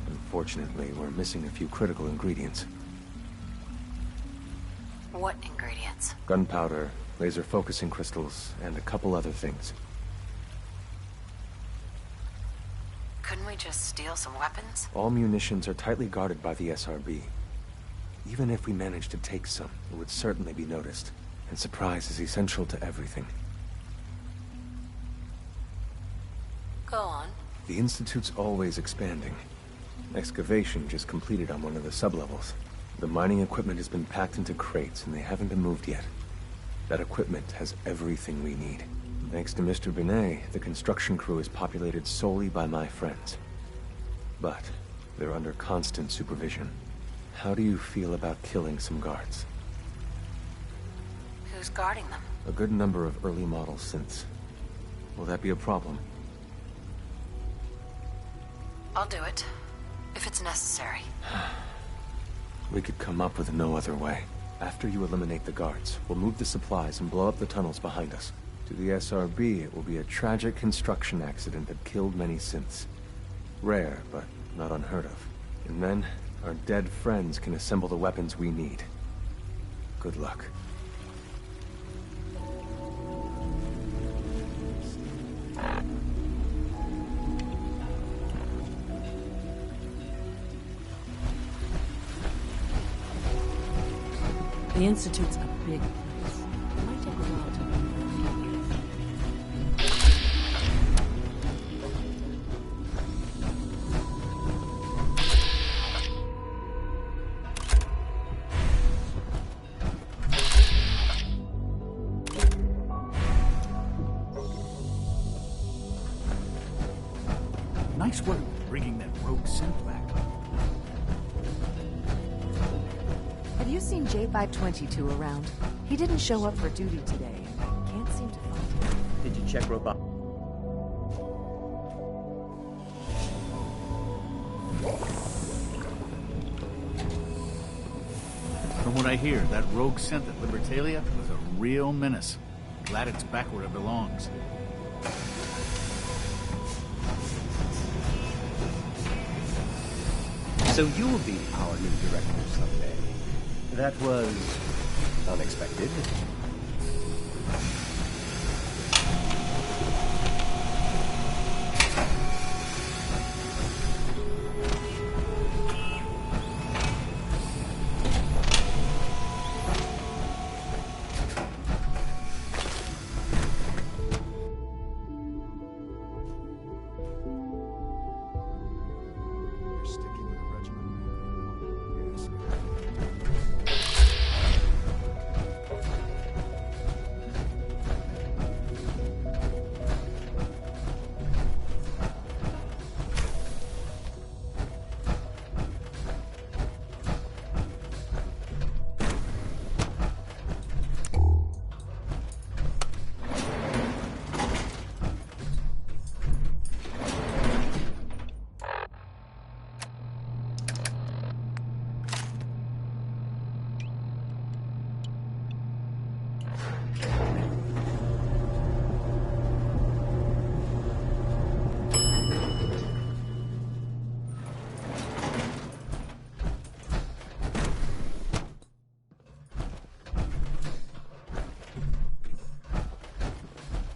Unfortunately, we're missing a few critical ingredients. What ingredients? Gunpowder, laser focusing crystals, and a couple other things. Couldn't we just steal some weapons? All munitions are tightly guarded by the SRB. Even if we managed to take some, it would certainly be noticed. And surprise is essential to everything. Go on. The Institute's always expanding. Excavation just completed on one of the sublevels. The mining equipment has been packed into crates, and they haven't been moved yet. That equipment has everything we need. Thanks to Mr. Binet, the construction crew is populated solely by my friends. But they're under constant supervision. How do you feel about killing some guards? Who's guarding them? A good number of early model synths. Will that be a problem? I'll do it. If it's necessary. We could come up with no other way. After you eliminate the guards, we'll move the supplies and blow up the tunnels behind us. To the SRB, it will be a tragic construction accident that killed many synths. Rare, but not unheard of. And then, our dead friends can assemble the weapons we need. Good luck. The Institute's a big place. It might take a while to Nice work bringing that rogue synth back. Have you seen J522 around? He didn't show up for duty today, and I can't seem to find him. Did you check robot? From what I hear, that rogue synth at Libertalia was a real menace. Glad it's back where it belongs. So you'll be our new director someday. That was unexpected.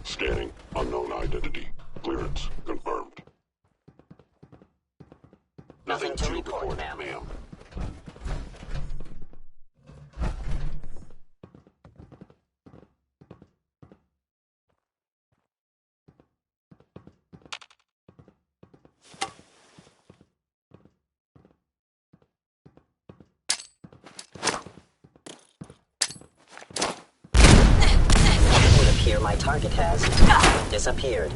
Scanning. Unknown identity. Clearance confirmed. Nothing to report, ma'am. It would appear my target has disappeared.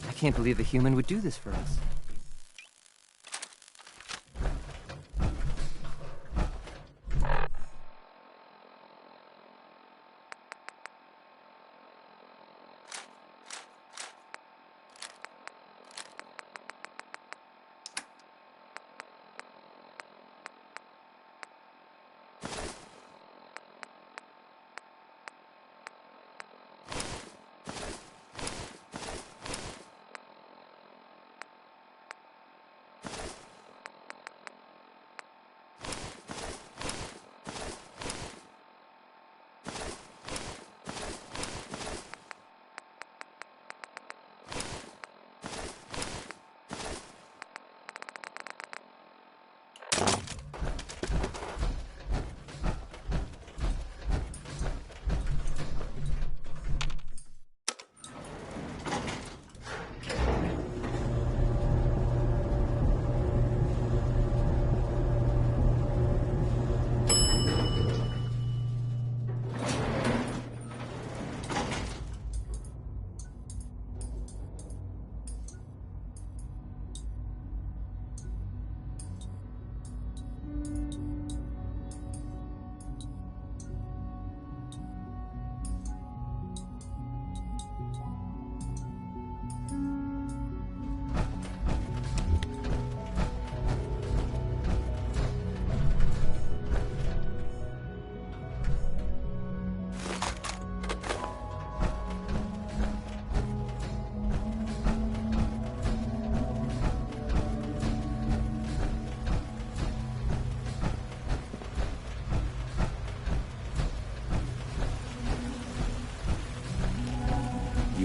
I can't believe a human would do this for us.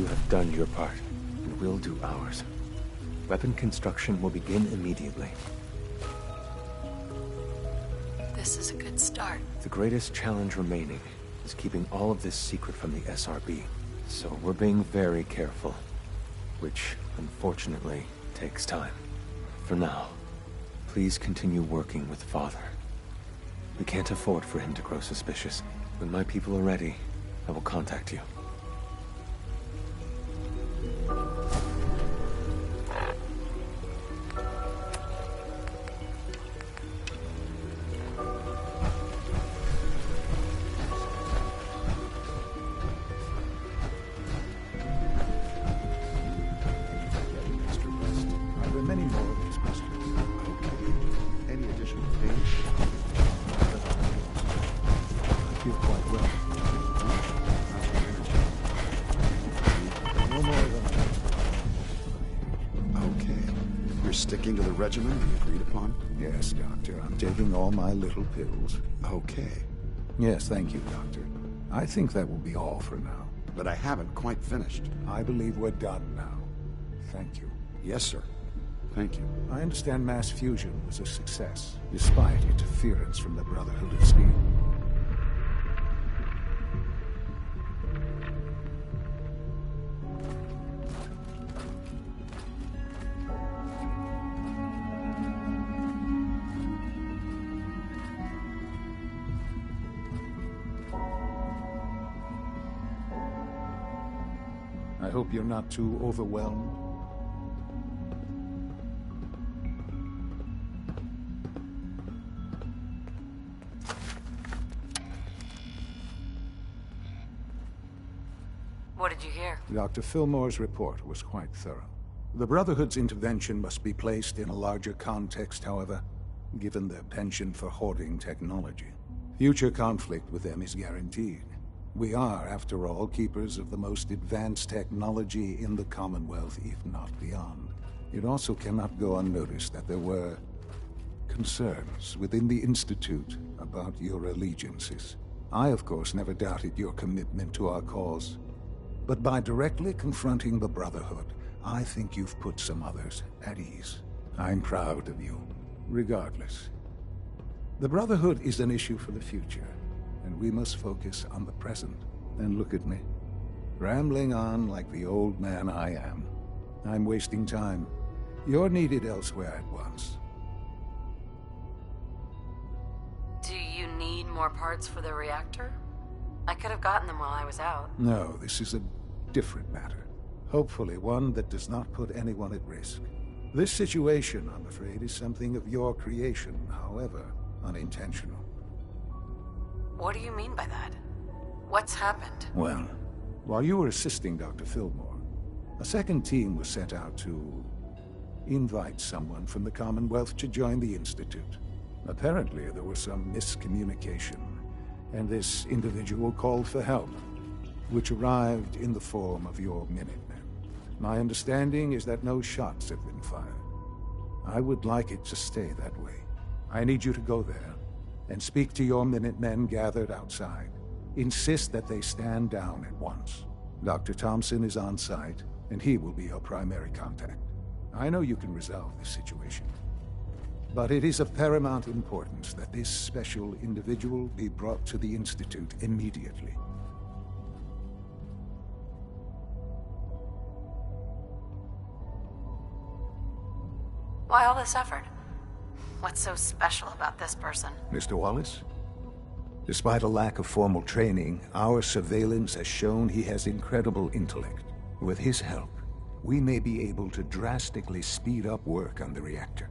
You have done your part, and we'll do ours. Weapon construction will begin immediately. This is a good start. The greatest challenge remaining is keeping all of this secret from the SRB. So we're being very careful, which, unfortunately, takes time. For now, please continue working with Father. We can't afford for him to grow suspicious. When my people are ready, I will contact you. Are there many more of these questions? Okay. Any additional things? I feel quite well. No more than Okay. You're sticking to the regimen we agreed upon? Yes, Doctor. I'm taking all my little pills. Okay. Yes, thank you, Doctor. I think that will be all for now. But I haven't quite finished. I believe we're done now. Thank you. Yes, sir. Thank you. I understand mass fusion was a success, despite interference from the Brotherhood of Steel. I hope you're not too overwhelmed. What did you hear? Dr. Fillmore's report was quite thorough. The Brotherhood's intervention must be placed in a larger context, however, given their penchant for hoarding technology. Future conflict with them is guaranteed. We are, after all, keepers of the most advanced technology in the Commonwealth, if not beyond. It also cannot go unnoticed that there were concerns within the Institute about your allegiances. I, of course, never doubted your commitment to our cause. But by directly confronting the Brotherhood, I think you've put some others at ease. I'm proud of you, regardless. The Brotherhood is an issue for the future, and we must focus on the present. And look at me, rambling on like the old man I am. I'm wasting time. You're needed elsewhere at once. Do you need more parts for the reactor? I could have gotten them while I was out. No, this is a different matter. Hopefully one that does not put anyone at risk. This situation, I'm afraid, is something of your creation, however unintentional. What do you mean by that? What's happened? Well, while you were assisting Dr. Fillmore, a second team was sent out to invite someone from the Commonwealth to join the Institute. Apparently, there was some miscommunication, and this individual called for help, which arrived in the form of your Minutemen. My understanding is that no shots have been fired. I would like it to stay that way. I need you to go there and speak to your Minutemen gathered outside. Insist that they stand down at once. Dr. Thompson is on site, and he will be your primary contact. I know you can resolve this situation, but it is of paramount importance that this special individual be brought to the Institute immediately. Why all this effort? What's so special about this person? Mr. Wallace? Despite a lack of formal training, our surveillance has shown he has incredible intellect. With his help, we may be able to drastically speed up work on the reactor.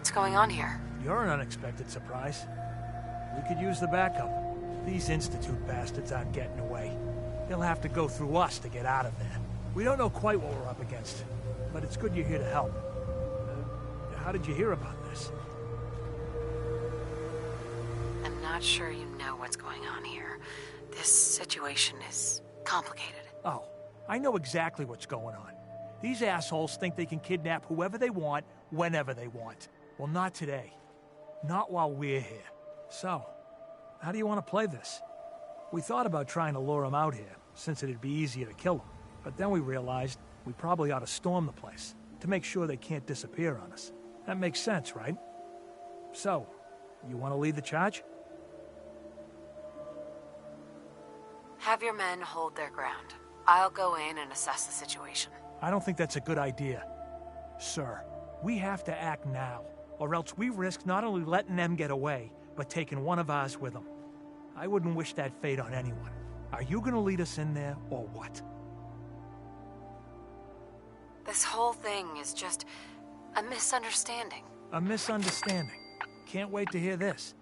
What's going on here? You're an unexpected surprise. We could use the backup. These Institute bastards aren't getting away. They'll have to go through us to get out of there. We don't know quite what we're up against, but it's good you're here to help. How did you hear about this? I'm not sure you know what's going on here. This situation is complicated. Oh, I know exactly what's going on. These assholes think they can kidnap whoever they want, whenever they want. Well, not today. Not while we're here. So, how do you want to play this? We thought about trying to lure them out here, since it'd be easier to kill them. But then we realized we probably ought to storm the place, to make sure they can't disappear on us. That makes sense, right? So, you want to lead the charge? Have your men hold their ground. I'll go in and assess the situation. I don't think that's a good idea. Sir, we have to act now, or else we risk not only letting them get away, but taking one of ours with them. I wouldn't wish that fate on anyone. Are you gonna lead us in there, or what? This whole thing is just a misunderstanding. A misunderstanding? Can't wait to hear this.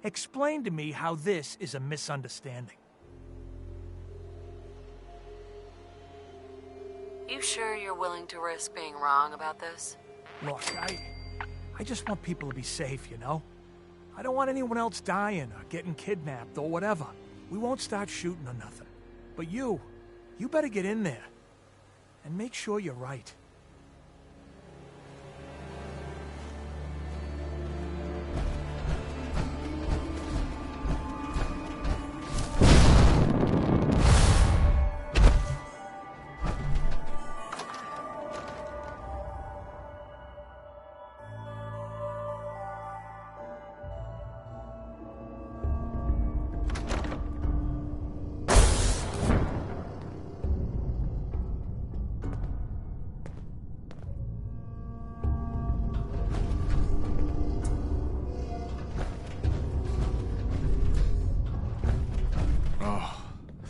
Explain to me how this is a misunderstanding. You sure you're willing to risk being wrong about this? Look, I just want people to be safe, you know? I don't want anyone else dying or getting kidnapped or whatever. We won't start shooting or nothing. But you better get in there. And make sure you're right.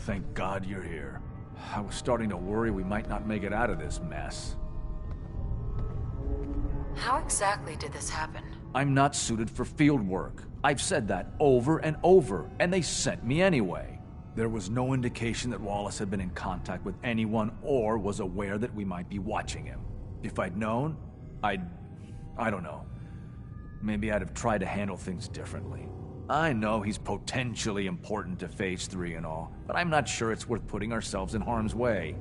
Thank God you're here. I was starting to worry we might not make it out of this mess. How exactly did this happen? I'm not suited for field work. I've said that over and over, and they sent me anyway. There was no indication that Wallace had been in contact with anyone or was aware that we might be watching him. If I'd known, I don't know. Maybe I'd have tried to handle things differently. I know he's potentially important to Phase 3 and all, but I'm not sure it's worth putting ourselves in harm's way.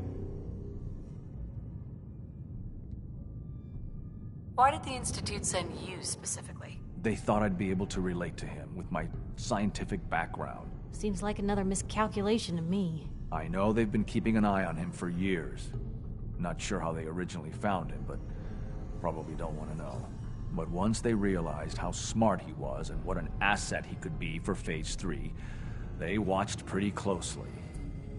Why did the Institute send you specifically? They thought I'd be able to relate to him with my scientific background. Seems like another miscalculation to me. I know they've been keeping an eye on him for years. Not sure how they originally found him, but probably don't want to know. But once they realized how smart he was and what an asset he could be for Phase 3, they watched pretty closely.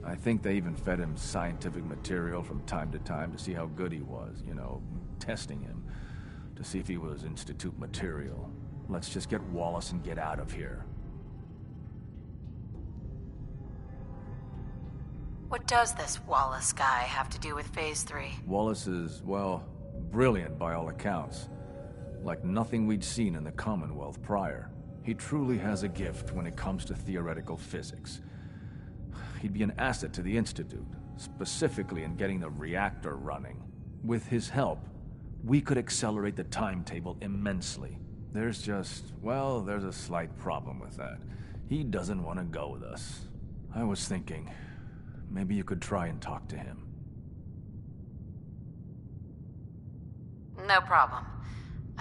I think they even fed him scientific material from time to time to see how good he was, you know, testing him, to see if he was Institute material. Let's just get Wallace and get out of here. What does this Wallace guy have to do with Phase 3? Wallace is, well, brilliant by all accounts. Like nothing we'd seen in the Commonwealth prior. He truly has a gift when it comes to theoretical physics. He'd be an asset to the Institute, specifically in getting the reactor running. With his help, we could accelerate the timetable immensely. There's a slight problem with that. He doesn't want to go with us. I was thinking, maybe you could try and talk to him. No problem.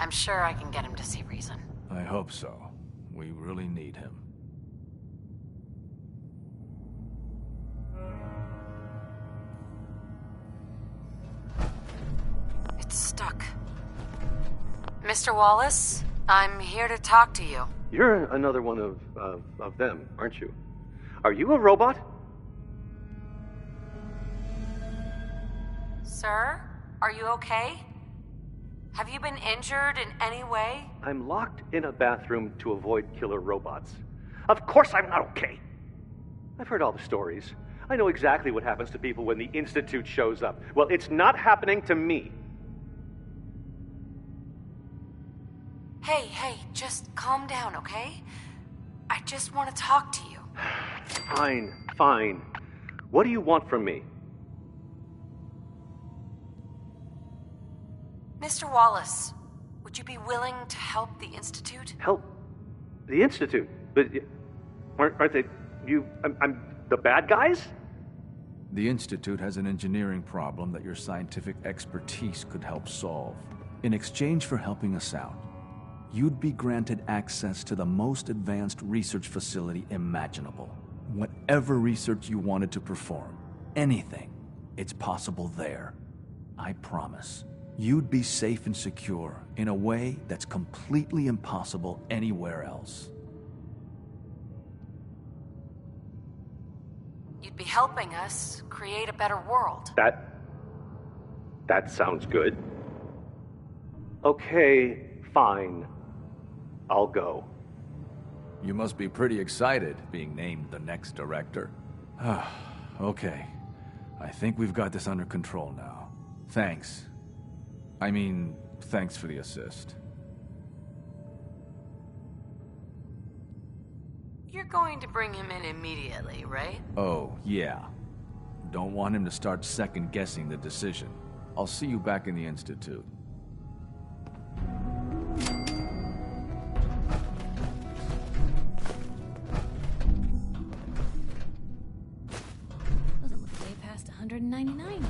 I'm sure I can get him to see reason. I hope so. We really need him. It's stuck. Mr. Wallace, I'm here to talk to you. You're another one of them, aren't you? Are you a robot? Sir, are you okay? Have you been injured in any way? I'm locked in a bathroom to avoid killer robots. Of course I'm not okay. I've heard all the stories. I know exactly what happens to people when the Institute shows up. Well, it's not happening to me. Hey, just calm down, okay? I just want to talk to you. Fine. What do you want from me? Mr. Wallace, would you be willing to help the Institute? Help? The Institute? But aren't they... I'm the bad guys? The Institute has an engineering problem that your scientific expertise could help solve. In exchange for helping us out, you'd be granted access to the most advanced research facility imaginable. Whatever research you wanted to perform, anything, it's possible there. I promise. You'd be safe and secure in a way that's completely impossible anywhere else. You'd be helping us create a better world. That sounds good. Okay, fine. I'll go. You must be pretty excited being named the next director. Okay. I think we've got this under control now. Thanks. Thanks for the assist. You're going to bring him in immediately, right? Oh, yeah. Don't want him to start second-guessing the decision. I'll see you back in the Institute. Doesn't look way past 199.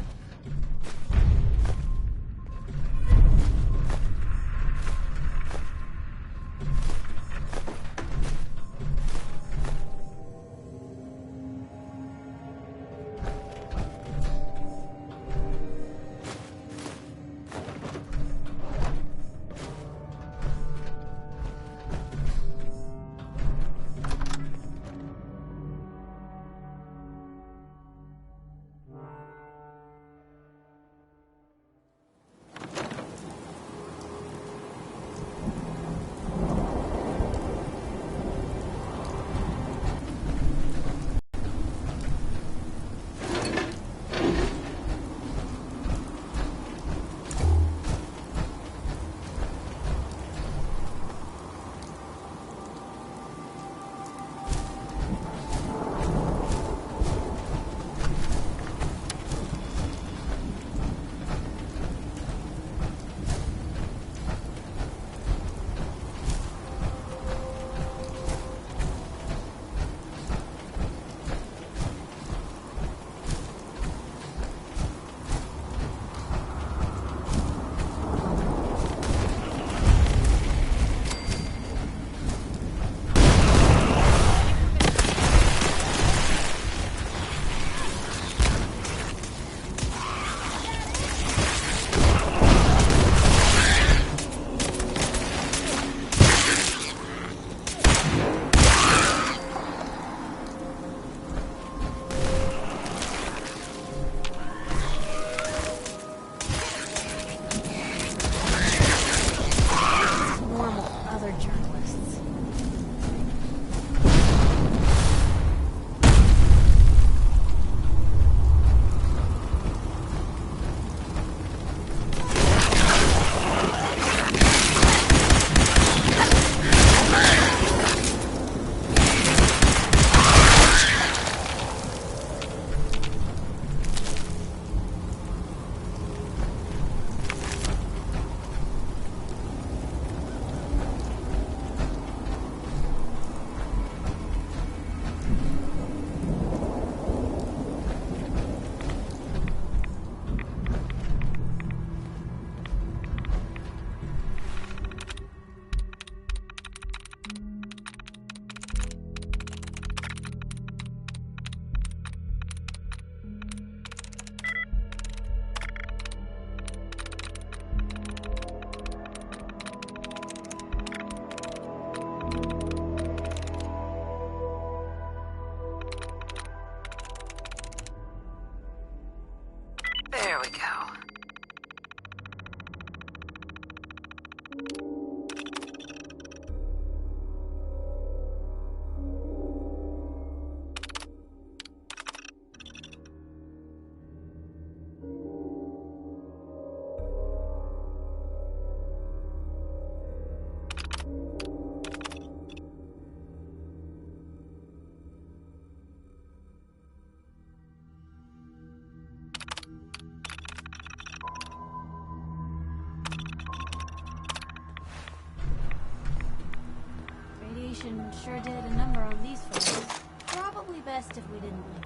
sure did a number on these folks. Probably best if we didn't linger.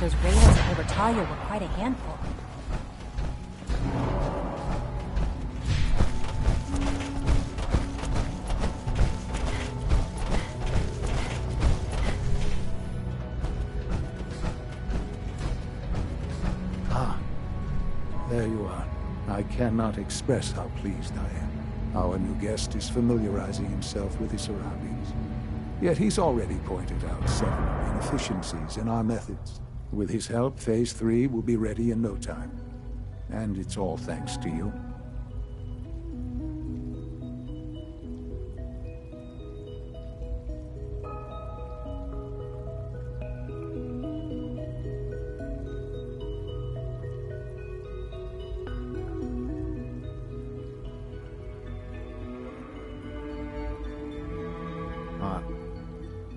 Those raiders at Libertalia were quite a handful. Ah, there you are. I cannot express how pleased I am. Our new guest is familiarizing himself with his surroundings. Yet he's already pointed out several inefficiencies in our methods. With his help, Phase 3 will be ready in no time. And it's all thanks to you.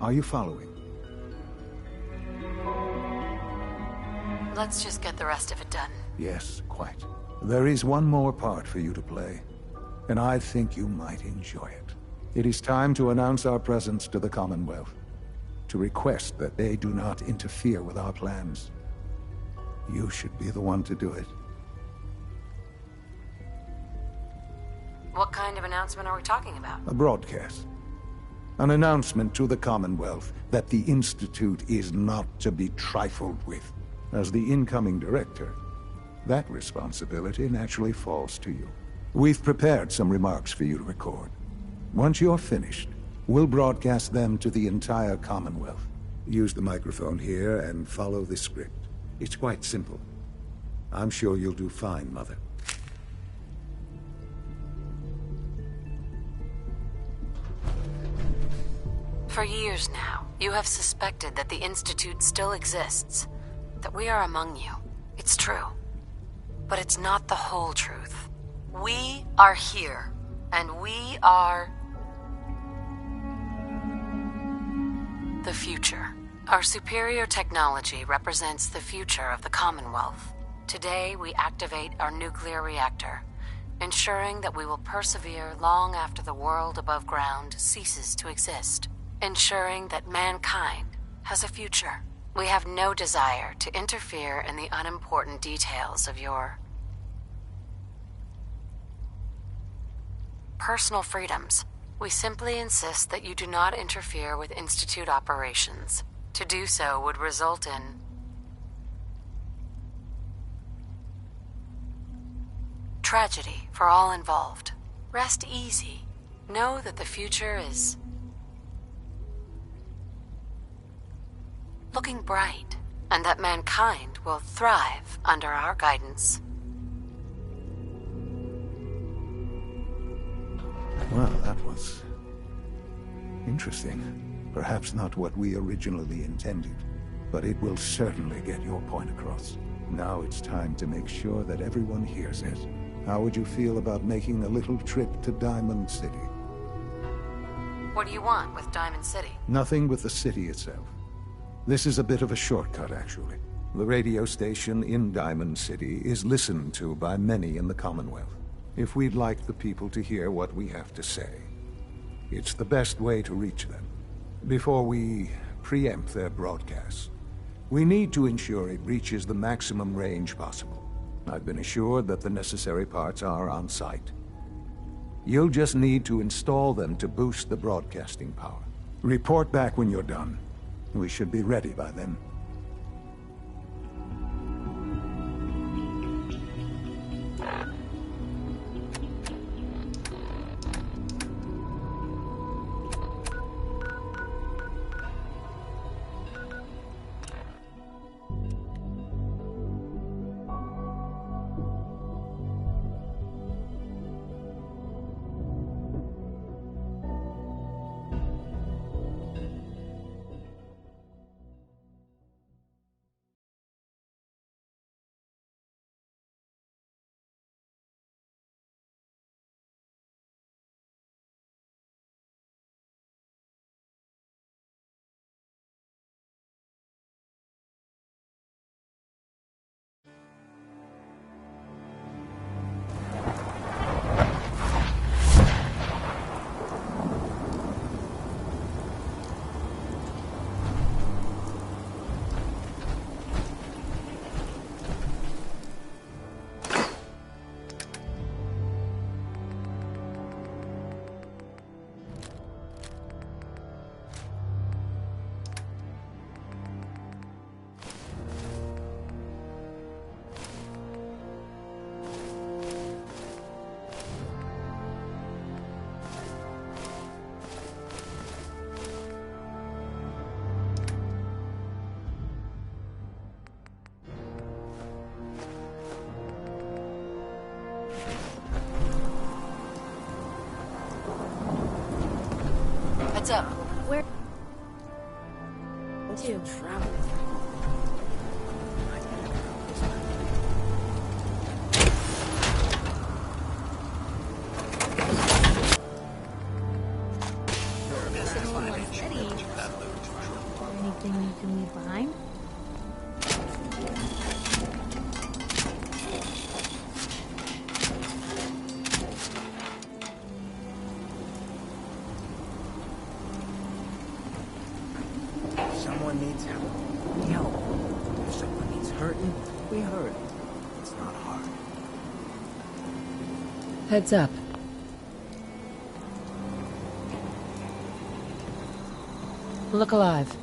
Are you following? Let's just get the rest of it done. Yes, quite. There is one more part for you to play, and I think you might enjoy it. It is time to announce our presence to the Commonwealth, to request that they do not interfere with our plans. You should be the one to do it. What kind of announcement are we talking about? A broadcast. An announcement to the Commonwealth that the Institute is not to be trifled with. As the incoming director, that responsibility naturally falls to you. We've prepared some remarks for you to record. Once you're finished, we'll broadcast them to the entire Commonwealth. Use the microphone here and follow the script. It's quite simple. I'm sure you'll do fine, Mother. For years now, you have suspected that the Institute still exists, that we are among you. It's true. But it's not the whole truth. We are here, and we are the future. Our superior technology represents the future of the Commonwealth. Today, we activate our nuclear reactor, ensuring that we will persevere long after the world above ground ceases to exist. Ensuring that mankind has a future. We have no desire to interfere in the unimportant details of your personal freedoms. We simply insist that you do not interfere with Institute operations. To do so would result in tragedy for all involved. Rest easy. Know that the future is looking bright, and that mankind will thrive under our guidance. Well, that was interesting. Perhaps not what we originally intended, but it will certainly get your point across. Now it's time to make sure that everyone hears it. How would you feel about making a little trip to Diamond City? What do you want with Diamond City? Nothing with the city itself. This is a bit of a shortcut, actually. The radio station in Diamond City is listened to by many in the Commonwealth. If we'd like the people to hear what we have to say, it's the best way to reach them. Before we preempt their broadcasts, we need to ensure it reaches the maximum range possible. I've been assured that the necessary parts are on site. You'll just need to install them to boost the broadcasting power. Report back when you're done. We should be ready by then. Heads up. Where to? Travel. Anything you can leave behind? Someone needs help. We help. If someone needs hurting, we hurt. It's not hard. Heads up. Look alive.